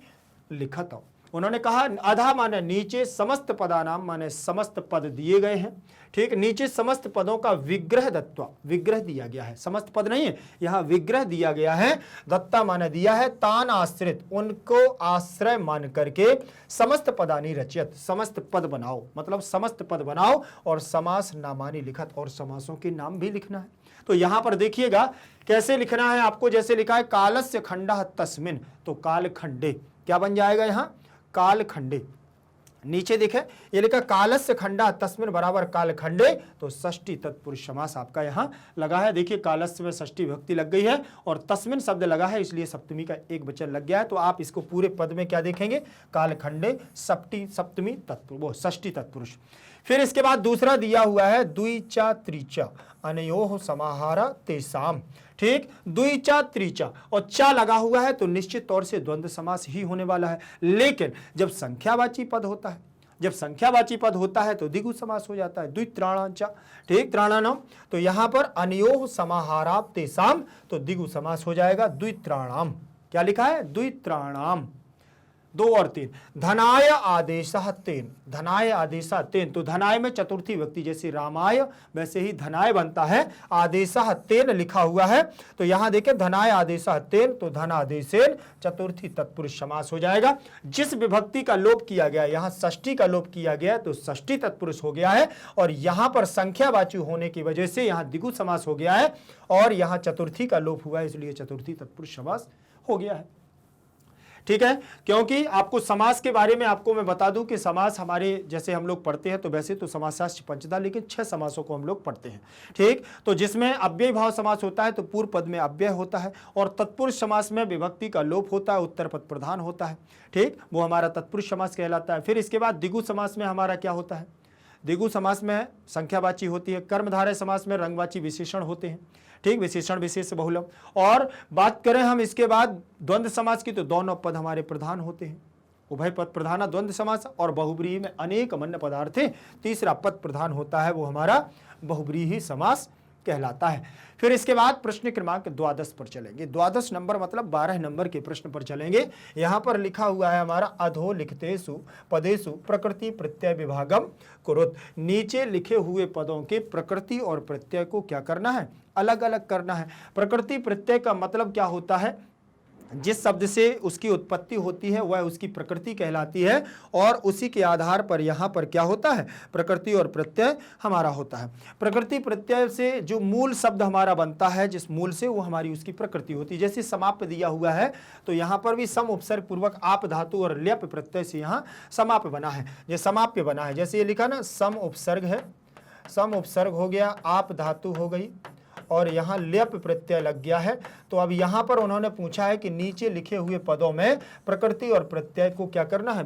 लिखत। उन्होंने कहा अधा माने नीचे, समस्त पदानाम माने समस्त पद दिए गए हैं, ठीक। नीचे समस्त पदों का विग्रह दत्वा, विग्रह दिया गया है, समस्त पद नहीं है, यहां विग्रह दिया गया है। दत्ता माने दिया है, तान आश्रित उनको आश्रय मान करके समस्त पदानी रचियत समस्त पद बनाओ, मतलब समस्त पद बनाओ। और समास नामानी लिखत, और समासों के नाम भी लिखना है। तो यहां पर देखिएगा कैसे लिखना है आपको। जैसे लिखा है कालस्य खंडः तस्मिन, तो कालखंडे क्या बन जाएगा? यहां कालखंडे। नीचे देखें ये लिखा कालस्य खंडा तस्मिन बराबर कालखंडे, तो षष्ठी तत्पुरुष समास आपका यहां लगा है। देखिए कालस्य में षष्ठी विभक्ति लग गई है और तस्मिन शब्द लगा है, इसलिए सप्तमी का एक वचन लग गया है। तो आप इसको पूरे पद में क्या देखेंगे? कालखंडे सप्तमी तत्पुरुष, षष्ठी तत्पुरुष। फिर इसके बाद दूसरा दिया हुआ है द्विचा त्रिचा अनयोः समाहारा तेसाम, ठीक। द्विचा त्रिचा और चा लगा हुआ है, तो निश्चित तौर से द्वंद्व समास ही होने वाला है। लेकिन जब संख्यावाची पद होता है, जब संख्यावाची पद होता है तो द्विगु समास हो जाता है, द्वित्राणांचा, ठीक, त्राणानाम। तो यहां पर अनयोः समाहारा तेसाम, तो द्विगु समास हो जाएगा द्वित्राणाम। क्या लिखा है? द्वित्राणाम। 2 और 3। धनाय आदेशः तेन, धनाय आदेशः तेन, तो धनाय में चतुर्थी व्यक्ति जैसे रामाय वैसे ही धनाय बनता है, आदेशः तेन लिखा हुआ है। तो यहां देखें धनाय आदेशः तेन, तो धनादेशेन चतुर्थी तत्पुरुष समास हो जाएगा। जिस विभक्ति का लोप किया गया, यहां षष्ठी का लोप किया गया, तो षष्ठी तत्पुरुष हो गया है। और यहां पर संख्यावाची होने की वजह से यहां द्विगु समास हो गया है, और यहां चतुर्थी का लोप हुआ है, इसलिए चतुर्थी तत्पुरुष समास हो गया है, ठीक है। क्योंकि आपको समास के बारे में आपको मैं बता दूं कि समास हमारे जैसे हम लोग पढ़ते हैं, तो वैसे तो समासशास्त्र पंचदा, लेकिन 6 समासों को हम लोग पढ़ते हैं, ठीक। तो जिसमें अव्यय भाव समास होता है, तो पूर्व पद में अव्यय होता है, और तत्पुरुष समास में विभक्ति का लोप होता है, उत्तर पद प्रधान होता है, ठीक, वो हमारा तत्पुरुष समास कहलाता है। फिर इसके बाद द्विगु समास में हमारा क्या होता है? द्विगु समास में संख्यावाची होती है। कर्मधारय समास में रंगवाची विशेषण होते हैं, ठीक, विशेषण विशेष बहुलम। और बात करें हम इसके बाद द्वंद्व समास की, तो दोनों पद हमारे प्रधान होते हैं, उभय पद प्रधान द्वंद्व समास, और बहुब्रीहि में अनेक मन्य पदार्थ है, तीसरा पद प्रधान होता है, वो हमारा बहुब्रीहि समास कहलाता है। फिर इसके बाद प्रश्न क्रमांक 12 पर चलेंगे। 12 नंबर मतलब 12 नंबर के प्रश्न पर चलेंगे। यहां पर लिखा हुआ है हमारा अधो लिखतेषु पदेषु प्रकृति प्रत्यय विभागम कुरुत। नीचे लिखे हुए पदों के प्रकृति और प्रत्यय को क्या करना है? अलग अलग करना है। प्रकृति प्रत्यय का मतलब क्या होता है? जिस शब्द से उसकी उत्पत्ति होती है वह उसकी प्रकृति कहलाती है, और उसी के आधार पर यहाँ पर क्या होता है, प्रकृति और प्रत्यय हमारा होता है। प्रकृति प्रत्यय से जो मूल शब्द हमारा बनता है, जिस मूल से, वो हमारी उसकी प्रकृति होती है। जैसे समाप्य दिया हुआ है तो यहाँ पर भी सम उपसर्ग पूर्वक आप धातु और ल्यप प्रत्यय से यहाँ समाप्य बना है, ये समाप्य बना है। जैसे ये लिखा ना, सम उपसर्ग है, सम उपसर्ग हो गया, आप धातु हो गई, और यहाँ ल्यप प्रत्यय लग गया है। तो अब यहाँ पर उन्होंने पूछा है कि नीचे लिखे हुए पदों में प्रकृति और प्रत्यय को क्या करना है,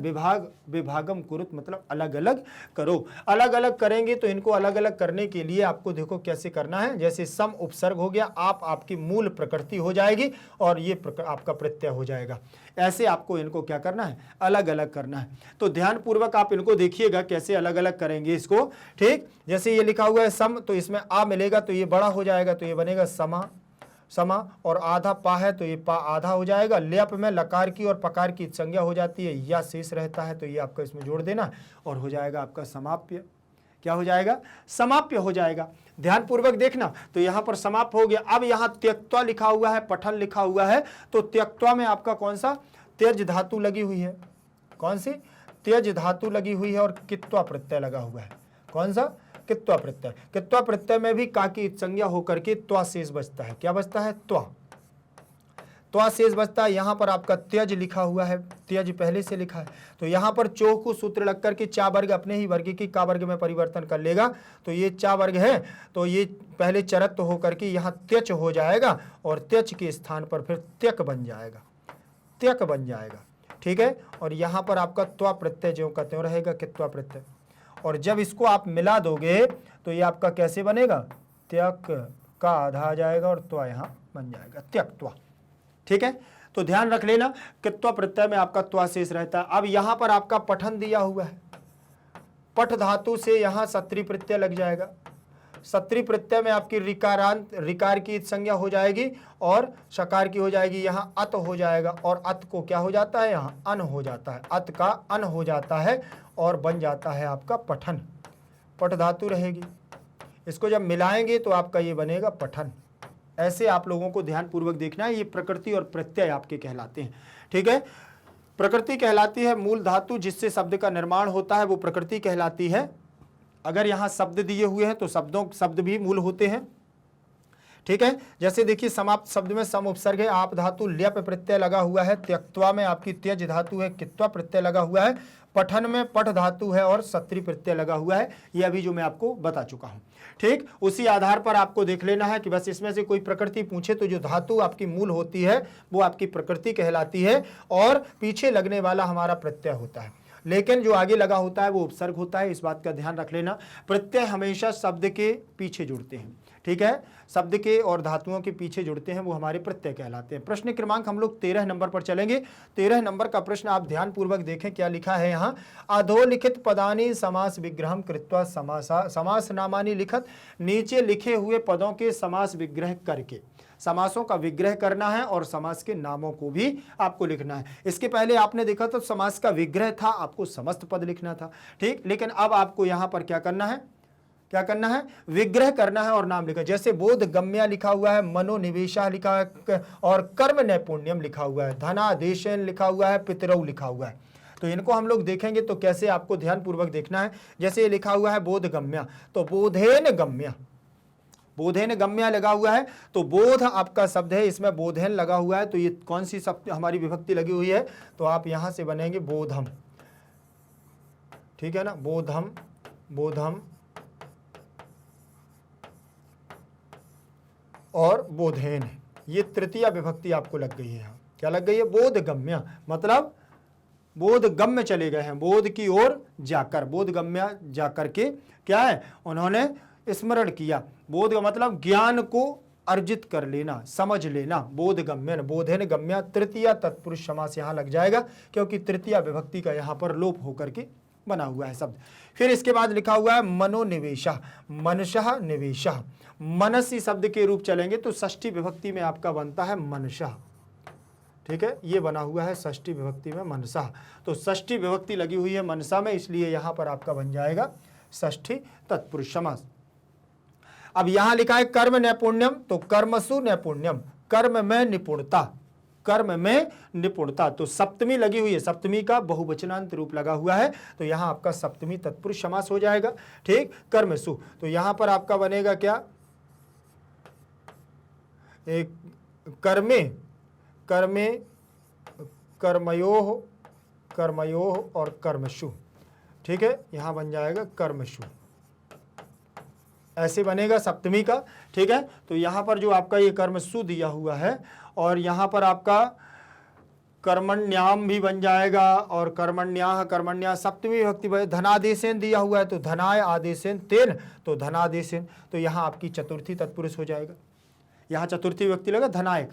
विभागम कुरुत, मतलब अलग अलग करो। अलग अलग करेंगे तो इनको अलग अलग करने के लिए आपको देखो कैसे करना है। जैसे सम उपसर्ग हो गया, आप आपकी मूल प्रकृति हो जाएगी और ये आपका प्रत्यय हो जाएगा। ऐसे आपको इनको क्या करना है, अलग अलग करना है। तो ध्यान पूर्वक आप इनको देखिएगा कैसे अलग अलग करेंगे इसको। ठीक, जैसे ये लिखा हुआ है सम, तो इसमें आ मिलेगा तो ये बड़ा हो जाएगा, तो ये बनेगा समा, समा, और आधा पा है तो ये पा आधा हो जाएगा। ल्यप में लकार की और पकार की संज्ञा हो जाती है, या शेष रहता है, तो ये आपका इसमें जोड़ देना और हो जाएगा आपका समाप्य। क्या हो जाएगा, समाप्य हो जाएगा। ध्यान पूर्वक देखना, तो यहां पर समाप्त हो गया। अब यहां त्यक्त्वा लिखा हुआ है, पठन लिखा हुआ है, तो त्यक्त्वा में आपका कौन सा, त्यज धातु लगी हुई है, कौन सी, त्यज धातु लगी हुई है, और कित्वा प्रत्यय लगा हुआ है, कौन सा, कित्वा प्रत्यय। कित्वा प्रत्यय में भी का की संज्ञा होकर के त्वा शेष बचता है। क्या बचता है, त्वा, त्वा शेष बचता है। यहां पर आपका त्यज लिखा हुआ है, त्यज पहले से लिखा है, तो यहां पर चो को सूत्र लग करके चा वर्ग अपने ही वर्ग की का वर्ग में परिवर्तन कर लेगा, तो ये चा वर्ग है, तो ये पहले चरत्व होकर के यहाँ त्यच हो जाएगा, और त्यच के स्थान पर फिर त्यक बन जाएगा, त्यक बन जाएगा। ठीक है, और यहाँ पर आपका त्वा प्रत्यय ज्यों का त्यों रहेगा, कित्वा प्रत्यय। और जब इसको आप मिला दोगे तो ये आपका कैसे बनेगा, त्यक का आधा आ जाएगा और त्वा यहाँ बन जाएगा, त्यक्त्वा। ठीक है, तो ध्यान रख लेना, कित्वा प्रत्यय में आपका त्वा शेष रहता है। अब यहाँ पर आपका पठन दिया हुआ है, पठ धातु से यहाँ सत्री प्रत्यय लग जाएगा। सत्री प्रत्यय में आपकी रिकारांत, रिकार की संज्ञा हो जाएगी और शकार की हो जाएगी, यहाँ अत हो जाएगा, और अत को क्या हो जाता है, यहाँ अन हो जाता है, अत का अन हो जाता है और बन जाता है आपका पठन, पठ धातु रहेगी। इसको जब मिलाएंगे तो आपका ये बनेगा पठन। ऐसे आप लोगों को ध्यान पूर्वक देखना है, ये प्रकृति और प्रत्यय आपके कहलाते हैं। ठीक है, प्रकृति कहलाती है मूल धातु जिससे शब्द का निर्माण होता है, वो प्रकृति कहलाती है। अगर यहाँ शब्द दिए हुए हैं तो शब्द भी मूल होते हैं। ठीक है, जैसे देखिए समाप्त शब्द में सम उपसर्ग है, आप धातु ल्यप प्रत्यय लगा हुआ है, त्यक्त्वा में आपकी त्यज धातु है, कित्वा प्रत्यय लगा हुआ है, पठन में पठ धातु है और सत्री प्रत्यय लगा हुआ है। ये अभी जो मैं आपको बता चुका हूं। ठीक, उसी आधार पर आपको देख लेना है कि बस इसमें से कोई प्रकृति पूछे तो जो धातु आपकी मूल होती है वो आपकी प्रकृति कहलाती है, और पीछे लगने वाला हमारा प्रत्यय होता है, लेकिन जो आगे लगा होता है वो उपसर्ग होता है। इस बात का ध्यान रख लेना। प्रत्यय हमेशा शब्द के पीछे जुड़ते हैं। ठीक है, शब्द के और धातुओं के पीछे जुड़ते हैं, वो हमारे प्रत्यय कहलाते हैं। प्रश्न क्रमांक हम लोग 13 नंबर पर चलेंगे। 13 नंबर का प्रश्न आप ध्यान पूर्वक देखें, क्या लिखा है यहाँ, अधोलिखित पदानी समास विग्रहम कृत्वा समास नामानी लिखत। नीचे लिखे हुए पदों के समास विग्रह करके, समासों का विग्रह करना है और समास के नामों को भी आपको लिखना है। इसके पहले आपने देखा तो समास का विग्रह था, आपको समस्त पद लिखना था। ठीक, लेकिन अब आपको यहां पर क्या करना है, क्या करना है, विग्रह करना है और नाम लिखा। जैसे बोध गम्या लिखा हुआ है, मनोनिवेशा लिखा है, और कर्म नैपुण्यम लिखा हुआ है, धनादेशन लिखा हुआ है, पितरौ लिखा हुआ है। तो इनको हम लोग देखेंगे तो कैसे आपको ध्यान पूर्वक देखना है। जैसे ये लिखा हुआ है बोध गम्या, तो बोधेन गम्या, बोधेन गम्या लगा हुआ है, तो बोध आपका शब्द है, इसमें बोधेन लगा हुआ है, तो ये कौन सी शब्द हमारी विभक्ति लगी हुई है, तो आप यहां से बनेंगे बोधम। ठीक है ना, बोधम, बोधम और बोधेन, ये तृतीय विभक्ति आपको लग गई है। यहाँ क्या लग गई है, बोध गम्या, मतलब बोध गम्य चले गए हैं, बोध की ओर जाकर, बोध गम्या जाकर के क्या है, उन्होंने स्मरण किया। बोध का मतलब ज्ञान को अर्जित कर लेना, समझ लेना। बोध गम्य, बोधेन गम्या, तृतीय तत्पुरुष समास यहाँ लग जाएगा, क्योंकि तृतीय विभक्ति का यहाँ पर लोप होकर के बना हुआ है शब्द। फिर इसके बाद लिखा हुआ है मनोनिवेशः, मनसः निवेशः, मनसी शब्द के रूप चलेंगे तो षष्ठी विभक्ति में आपका बनता है मनसः। ठीक है, ये बना हुआ है षष्ठी विभक्ति में मनसः, तो षष्ठी विभक्ति लगी हुई है मनसा में, इसलिए यहां पर आपका बन जाएगा षष्ठी तत्पुरुष समास। अब यहां लिखा है कर्म नैपुण्यम, तो कर्मसु नैपुण्यम, कर्म में निपुणता, कर्म में निपुणता। तो सप्तमी लगी हुई है, सप्तमी का बहुवचनांत रूप लगा हुआ है, तो यहां आपका सप्तमी तत्पुरुष समास हो जाएगा। ठीक, कर्मसु, तो यहां पर आपका बनेगा क्या, एक कर्मे, कर्मे, कर्मयोः, कर्मयोः और कर्मसु। ठीक है, यहां बन जाएगा कर्मसु, ऐसे बनेगा सप्तमी का। ठीक है, तो यहां पर जो आपका ये कर्मसु दिया हुआ है और यहां पर आपका कर्मण्याम भी बन जाएगा और कर्मण्याह, कर्मण्या सप्तमी विभक्ति, धनादेशेन दिया हुआ है तो धनाय आदेशेन तेन, तो धनादेशेन, तो यहां आपकी चतुर्थी तत्पुरुष हो जाएगा। यहां चतुर्थी विभक्ति लगा धनायक,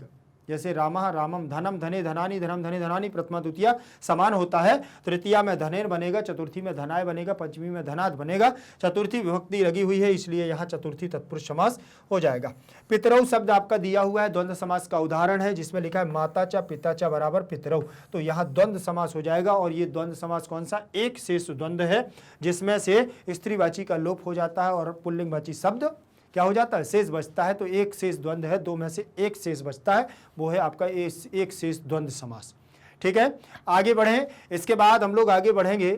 जैसे रामः रामम, धनम धने धनानी, धनम धने धनानी, प्रथमा द्वितीया समान होता है, तृतीया में धनेर बनेगा, चतुर्थी में धनाय बनेगा, पंचमी में धनाद बनेगा, चतुर्थी विभक्ति लगी हुई है इसलिए यहाँ चतुर्थी तत्पुरुष समास हो जाएगा। पितरौ शब्द आपका दिया हुआ है, द्वंद्व समास का उदाहरण है जिसमें लिखा है माता चा पिता चा बराबर पितरौ, तो यहाँ द्वंद्व समास हो जाएगा। और ये द्वंद्व समास कौन सा, एक शेष द्वंद्व है जिसमें से स्त्रीवाची का लोप हो जाता है और पुल्लिंगवाची शब्द क्या हो जाता है, शेष बचता है। तो एक शेष द्वंद्व है, दो में से एक शेष बचता है, वो है आपका एक शेष द्वंद्व समास। ठीक है, आगे बढ़ें, इसके बाद हम लोग आगे बढ़ेंगे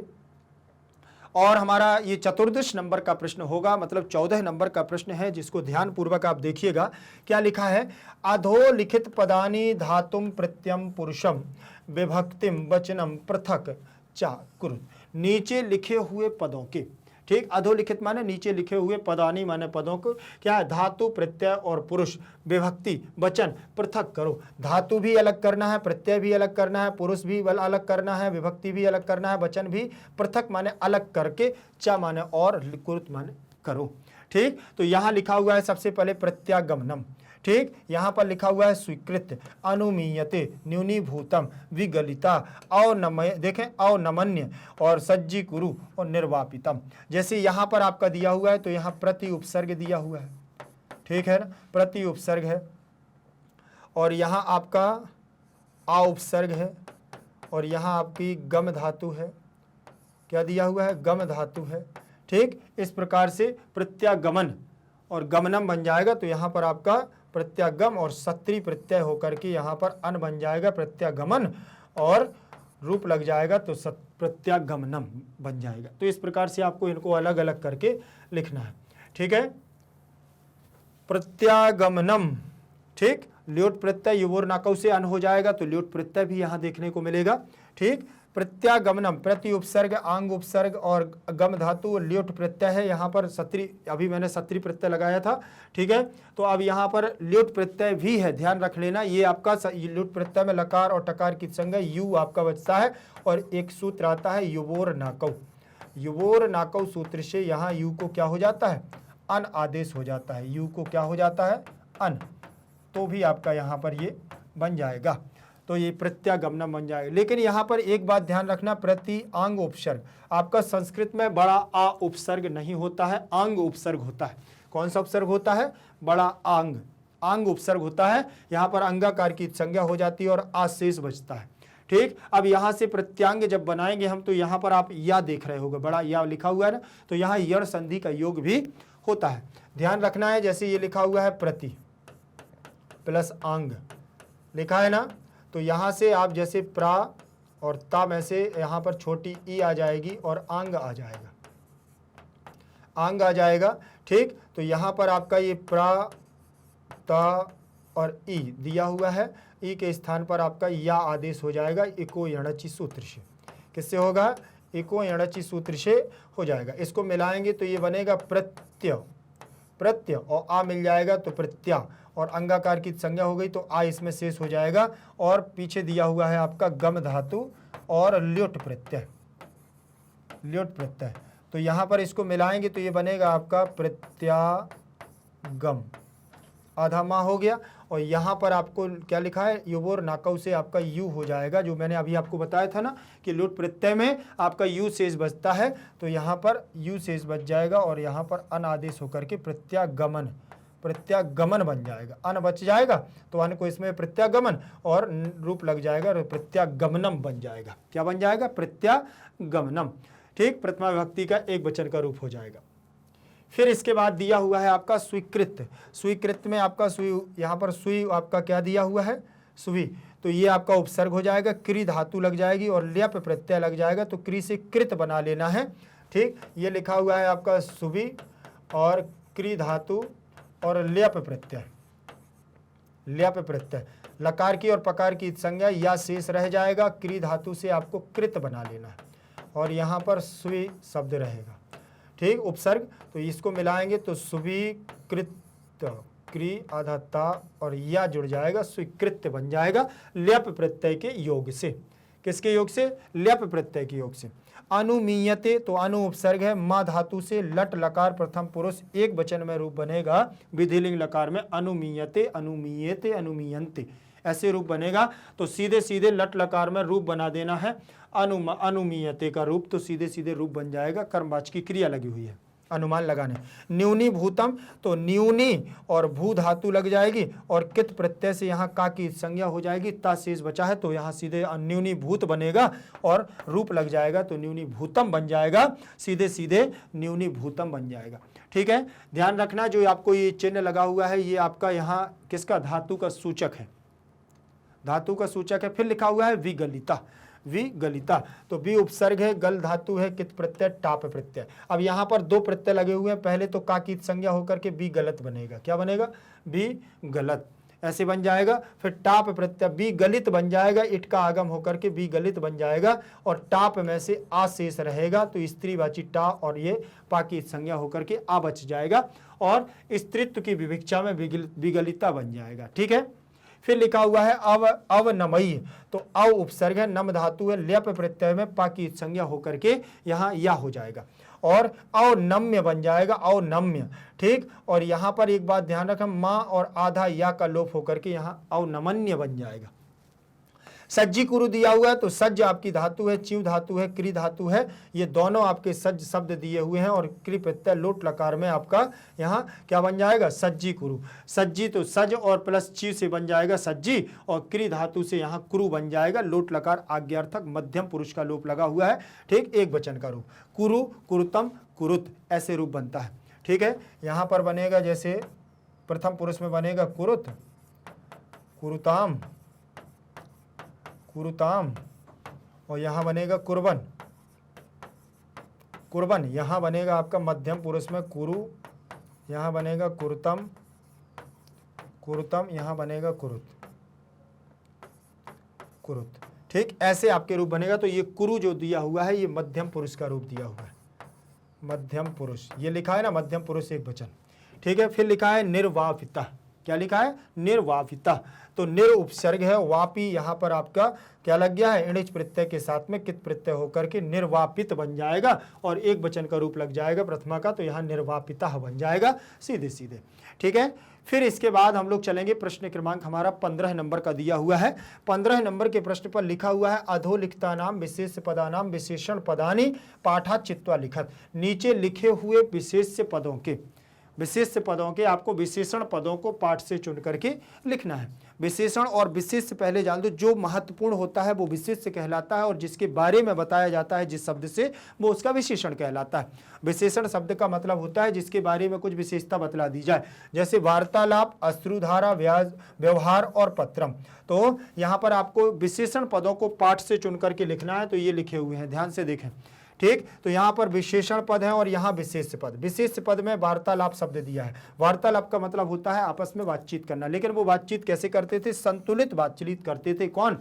और हमारा ये चतुर्दश नंबर का प्रश्न होगा, मतलब 14 नंबर का प्रश्न है जिसको ध्यान पूर्वक आप देखिएगा। क्या लिखा है, अधोलिखित पदानि धातुम प्रत्ययम पुरुषम विभक्तिम वचनम पृथक चा कुरु, नीचे लिखे हुए पदों के, ठीक, अधोलिखित माने नीचे लिखे हुए, पदानी माने पदों को, क्या है, धातु प्रत्यय और पुरुष विभक्ति वचन पृथक करो। धातु भी अलग करना है, प्रत्यय भी अलग करना है, पुरुष भी अलग करना है, विभक्ति भी अलग करना है, वचन भी पृथक माने अलग करके, च माने और, कुरुत माने करो। ठीक, तो यहां लिखा हुआ है सबसे पहले प्रत्यागमनम। ठीक, यहां पर लिखा हुआ है स्वीकृत, अनुमीयते, न्यूनीभूतम, विगलिता, अवनमय, देखें अवनमन्य और सज्जी कुरु और निर्वापितम। जैसे यहां पर आपका दिया हुआ है तो यहां प्रति उपसर्ग दिया हुआ है, ठीक है ना, प्रति उपसर्ग है, और यहां आपका आ उपसर्ग है, और यहां आपकी गम धातु है, क्या दिया हुआ है, गम धातु है। ठीक, इस प्रकार से प्रत्यागमन और गमनम बन जाएगा, तो यहां पर आपका प्रत्यागम और सत्री प्रत्यय होकर के यहाँ पर अन बन जाएगा, प्रत्यागमन और रूप लग जाएगा तो प्रत्यागमनम बन जाएगा। तो इस प्रकार से आपको इनको अलग अलग करके लिखना है। ठीक है, प्रत्यागमनम, ठीक, ल्योट प्रत्यय युवोर नाकौ से अन हो जाएगा, तो ल्योट प्रत्यय भी यहाँ देखने को मिलेगा। ठीक, प्रत्यागमनम, प्रति उपसर्ग, आंग उपसर्ग और गम धातु ल्योट प्रत्यय है, यहाँ पर सत्री, अभी मैंने सत्री प्रत्यय लगाया था। ठीक है, तो अब यहाँ पर ल्योट प्रत्यय भी है, ध्यान रख लेना, ये आपका ल्योट प्रत्यय में लकार और टकार की संज्ञा यू आपका बचता है, और एक सूत्र आता है युवोर नाकौ, युवोर नाकौ सूत्र से यहाँ यू को क्या हो जाता है, अन आदेश हो जाता है, यू को क्या हो जाता है, अन, तो भी आपका यहाँ पर ये बन जाएगा, तो ये प्रत्यागमनम बन जाएगा। लेकिन यहाँ पर एक बात ध्यान रखना, प्रति आंग उपसर्ग, आपका संस्कृत में बड़ा आ उपसर्ग नहीं होता है, आंग उपसर्ग होता है। कौन सा उपसर्ग होता है, बड़ा आंग, आंग उपसर्ग होता है, यहाँ पर अंगाकार की संज्ञा हो जाती है और आ शेष बचता है। ठीक, अब यहाँ से प्रत्यांग जब बनाएंगे हम, तो यहाँ पर आप या देख रहे होगे, बड़ा या लिखा हुआ है ना, तो यहाँ यण संधि का योग भी होता है, ध्यान रखना है। जैसे ये लिखा हुआ है प्रति प्लस आंग लिखा है ना, तो यहाँ से आप जैसे प्रा और ता में से यहाँ पर छोटी ई आ जाएगी और आंग आ जाएगा, आंग आ जाएगा। ठीक, तो यहाँ पर आपका ये प्रा ता और ई दिया हुआ है, ई के स्थान पर आपका या आदेश हो जाएगा, इको यणचि सूत्र से। किससे होगा, इको यणचि सूत्र से हो जाएगा। इसको मिलाएंगे तो ये बनेगा प्रत्यय, प्रत्यय और आ मिल जाएगा तो प्रत्या, और अंगाकार की संज्ञा हो गई तो आ इसमें शेष हो जाएगा, और पीछे दिया हुआ है आपका गम धातु और ल्योट प्रत्यय, ल्योट प्रत्यय, तो यहाँ पर इसको मिलाएंगे तो ये बनेगा आपका प्रत्यागम, आधा माह हो गया। और यहाँ पर आपको क्या लिखा है, युवोर नाकौ से आपका यू हो जाएगा, जो मैंने अभी आपको बताया था ना कि ल्योट प्रत्यय में आपका यू शेष बचता है, तो यहाँ पर यू शेष बच जाएगा और यहाँ पर अन आदेश होकर के प्रत्यागमन, प्रत्यागमन बन जाएगा, अन बच जाएगा तो अन को इसमें प्रत्यागमन और रूप लग जाएगा और प्रत्यागमनम बन जाएगा। क्या बन जाएगा, प्रत्यागमनम। ठीक, प्रथमा विभक्ति का एक वचन का रूप हो जाएगा। फिर इसके बाद दिया हुआ है आपका स्वीकृत, स्वीकृत में आपका सुई, यहाँ पर सुई आपका क्या दिया हुआ है, सुई, तो ये आपका उपसर्ग हो जाएगा, क्री धातु लग जाएगी और ल्यप प्रत्यय लग जाएगा, तो क्री से कृत बना लेना है। ठीक, ये लिखा हुआ है आपका सुबी और क्री धातु और ल्यप प्रत्यय, ल्यप प्रत्यय, लकार की और पकार की संज्ञा या शेष रह जाएगा, क्री धातु से आपको कृत बना लेना है और यहाँ पर सुवी शब्द रहेगा। ठीक, उपसर्ग, तो इसको मिलाएंगे तो सुवीकृत, क्री आधा ता और या जुड़ जाएगा, स्वीकृत बन जाएगा ल्यप प्रत्यय के योग से। किसके योग से? ल्यप प्रत्यय के योग से। अनुमीयते, तो अनु उपसर्ग है, मा धातु से लट लकार प्रथम पुरुष एक वचन में रूप बनेगा विधिलिंग लकार में, अनुमीयते, अनुमीयते, अनुमीयन्ते, ऐसे रूप बनेगा। तो सीधे सीधे लट लकार में रूप बना देना है, अनुमीयते का रूप, तो सीधे सीधे रूप बन जाएगा, कर्मवाचक की क्रिया लगी हुई है, अनुमान लगाने। न्यूनी भूतम, तो न्यूनी और भू धातु लग जाएगी और कित प्रत्यय से यहाँ का की संज्ञा हो जाएगी, ता शेष बचा है, तो यहाँ सीधे न्यूनी भूत बनेगा और रूप लग जाएगा, तो न्यूनी भूतम बन जाएगा, सीधे सीधे न्यूनी भूतम बन जाएगा। ठीक है, ध्यान रखना जो आपको ये चिन्ह लगा हुआ है, ये आपका यहाँ किसका? धातु का सूचक है, धातु का सूचक है। फिर लिखा हुआ है विगलिता, विगलिता, तो बी उपसर्ग है, गल धातु है, कित प्रत्यय, टाप प्रत्यय। अब यहाँ पर दो प्रत्यय लगे हुए हैं, पहले तो का की संज्ञा होकर के बी गलत बनेगा, क्या बनेगा? बी गलत, ऐसे बन जाएगा। फिर टाप प्रत्यय बी गलित बन जाएगा, इट का आगम होकर के बी गलित बन जाएगा और टाप में से आ शेष रहेगा, तो स्त्रीवाची टा और ये पा की संज्ञा होकर के आ बच जाएगा और स्त्रीत्व की विविक्षा में विगलिता बन जाएगा। ठीक है, फिर लिखा हुआ है अवनमयी, तो अव उपसर्ग है, नम धातु है, ल्यप प्रत्यय में पा की संज्ञा होकर के यहाँ या हो जाएगा और अवनम्य बन जाएगा, अवनम्य। ठीक, और यहाँ पर एक बात ध्यान रखें, माँ और आधा या का लोप होकर के यहाँ अवनमन्य बन जाएगा। सज्जी कुरु दिया हुआ है, तो सज्ज आपकी धातु है, चिव धातु है, क्री धातु है, ये दोनों आपके सज्ज शब्द दिए हुए हैं और क्री प्रत्यय लोट लकार में आपका यहाँ क्या बन जाएगा? सज्जी कुरु। सज्जी तो सज और प्लस चिव से बन जाएगा सज्जी और क्री धातु से यहाँ कुरु बन जाएगा, लोट लकार आज्ञार्थक मध्यम पुरुष का लोप लगा हुआ है। ठीक, एक वचन का रूप, कुरु, कुरुतम, कुरुत, ऐसे रूप बनता है। ठीक है, यहाँ पर बनेगा जैसे प्रथम पुरुष में बनेगा कुरुत, कुरुताम, कुरुताम, और यहाँ बनेगा कुर्बन, कुर्बन, यहाँ बनेगा आपका मध्यम पुरुष में कुरु, यहाँ बनेगा कुरुतम, कुरुतम, यहाँ बनेगा कुरुत, कुरुत। ठीक, ऐसे आपके रूप बनेगा। तो ये कुरु जो दिया हुआ है ये मध्यम पुरुष का रूप दिया हुआ है, मध्यम पुरुष, ये लिखा है ना मध्यम पुरुष एक वचन। ठीक है, फिर लिखा है निर्वापिता, क्या लिखा है? निर्वापिता, तो निर उपसर्ग है, वापी यहाँ पर आपका क्या लग गया है? इणिच प्रत्यय के साथ में कित प्रत्यय होकर के निर्वापित बन जाएगा और एक वचन का रूप लग जाएगा प्रथमा का, तो यहाँ निर्वापिता बन जाएगा सीधे सीधे। ठीक है, फिर इसके बाद हम लोग चलेंगे, प्रश्न क्रमांक हमारा 15 नंबर का दिया हुआ है। 15 नंबर के प्रश्न पर लिखा हुआ है अधोलिखिता नाम विशेष पदानाम विशेषण पदानी पाठा चित्वा लिखत। नीचे लिखे हुए विशेष पदों के, विशेष पदों के आपको विशेषण पदों को पाठ से चुन करके लिखना है। विशेषण और विशेष पहले जान दो, जो महत्वपूर्ण होता है वो विशेष कहलाता है और जिसके बारे में बताया जाता है जिस शब्द से, वो उसका विशेषण कहलाता है। विशेषण शब्द का मतलब होता है जिसके बारे में कुछ विशेषता बतला दी जाए, जैसे वार्तालाप, अश्रुधारा, व्यवहार और पत्रम। तो यहाँ पर आपको विशेषण पदों को पाठ से चुन करके लिखना है, तो ये लिखे हुए हैं, ध्यान से देखें। ठीक, तो यहाँ पर विशेषण पद है और यहाँ विशेष पद। विशेष पद में वार्तालाप शब्द दिया है। वार्तालाप का मतलब होता है आपस में बातचीत करना, लेकिन वो बातचीत कैसे करते थे? संतुलित बातचीत करते थे। कौन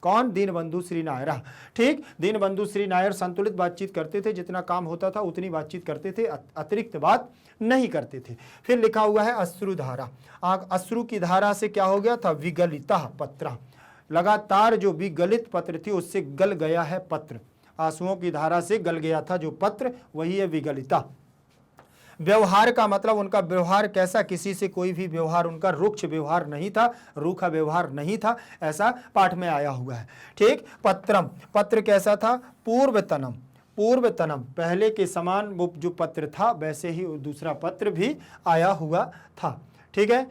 कौन? दीनबंधु श्री नायर। ठीक, दीनबंधु श्री नायर संतुलित बातचीत करते थे, जितना काम होता था उतनी बातचीत करते थे, अतिरिक्त बात नहीं करते थे। फिर लिखा हुआ है अश्रुधारा, अश्रु की धारा से क्या हो गया था? विगलिता पत्र, लगातार जो विगलित पत्र थी उससे गल गया है पत्र, आंसुओं की धारा से गल गया था जो पत्र, वही है विगलिता। व्यवहार का मतलब उनका व्यवहार कैसा? किसी से कोई भी व्यवहार उनका रुक्ष व्यवहार नहीं था, रूखा व्यवहार नहीं था, ऐसा पाठ में आया हुआ है। ठीक, पत्रम, पत्र कैसा था? पूर्वतनम, पूर्वतनम, पहले के समान वो जो पत्र था वैसे ही दूसरा पत्र भी आया हुआ था। ठीक है,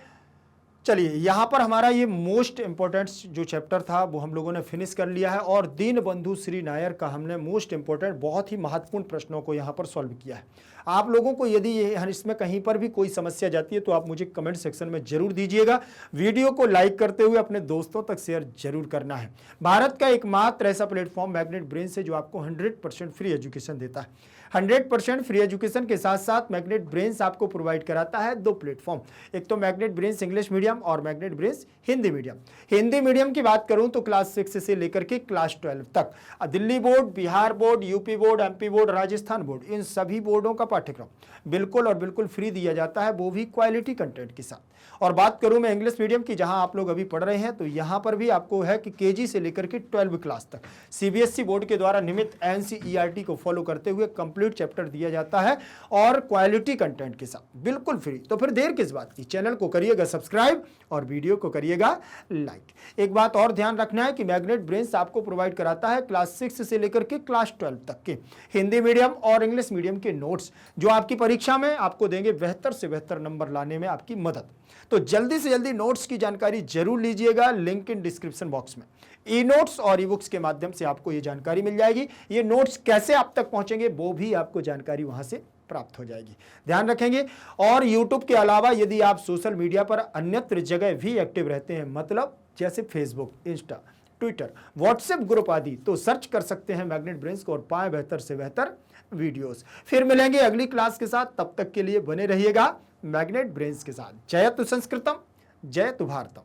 चलिए यहाँ पर हमारा ये मोस्ट इंपॉर्टेंट जो चैप्टर था वो हम लोगों ने फिनिश कर लिया है और दीनबंधु श्री नायर का हमने मोस्ट इंपॉर्टेंट बहुत ही महत्वपूर्ण प्रश्नों को यहाँ पर सॉल्व किया है। आप लोगों को यदि इसमें कहीं पर भी कोई समस्या जाती है तो आप मुझे कमेंट सेक्शन में जरूर दीजिएगा। वीडियो को लाइक करते हुए अपने दोस्तों तक शेयर जरूर करना है। भारत का एकमात्र ऐसा प्लेटफॉर्म मैग्नेट ब्रेन्स है जो आपको 100% फ्री एजुकेशन देता है। 100% फ्री एजुकेशन के साथ साथ मैग्नेट ब्रेन्स आपको प्रोवाइड कराता है 2 प्लेटफॉर्म, एक तो मैग्नेट ब्रेन्स इंग्लिश मीडियम और magnet brains Hindi medium. Hindi medium की बात करूं तो क्लास 6 से लेकर के क्लास 12 तक Delhi board, Bihar board, UP board, MP board, Rajasthan board, इन सभी बोर्डों का पाठ्यक्रम बिल्कुल और बिल्कुल फ्री दिया जाता है, वो भी क्वालिटी कंटेंट के साथ। और बात करूं मैं इंग्लिश मीडियम की, जहां आप लोग अभी पढ़ रहे हैं, तो यहां पर भी आपको है कि केजी से लेकर के 12 क्लास तक सीबीएसई बोर्ड के द्वारा नियमित एनसीईआरटी को फॉलो करते हुए कंप्लीट चैप्टर दिया जाता है और क्वालिटी कंटेंट के साथ बिल्कुल फ्री। तो फिर देर किस बात की, चैनल को करिएगा सब्सक्राइब और वीडियो को करिएगा लाइक। एक बात और ध्यान रखना है कि मैग्नेट ब्रेन्स आपको प्रोवाइड कराता है क्लास 6 से लेकर के क्लास 12 तक के हिंदी मीडियम और इंग्लिश मीडियम के नोट्स, जो आपकी परीक्षा में आपको देंगे बेहतर से बेहतर नंबर लाने में आपकी मदद। तो जल्दी से जल्दी नोट्स की जानकारी जरूर लीजिएगा, लिंक इन डिस्क्रिप्शन बॉक्स में ई नोट्स और ई बुक्स के माध्यम से आपको ये जानकारी मिल जाएगी। ये नोट्स कैसे आप तक पहुंचेंगे वो भी आपको जानकारी वहां से प्राप्त हो जाएगी, ध्यान रखेंगे। और YouTube के अलावा यदि आप सोशल मीडिया पर अन्यत्र जगह भी एक्टिव रहते हैं, मतलब जैसे Facebook, Insta, Twitter, WhatsApp group आदि, तो सर्च कर सकते हैं मैग्नेट ब्रेन्स को और पाएं बेहतर से बेहतर वीडियोस। फिर मिलेंगे अगली क्लास के साथ, तब तक के लिए बने रहिएगा मैग्नेट ब्रेन्स के साथ। जयतु संस्कृतम, जयतु भारतम।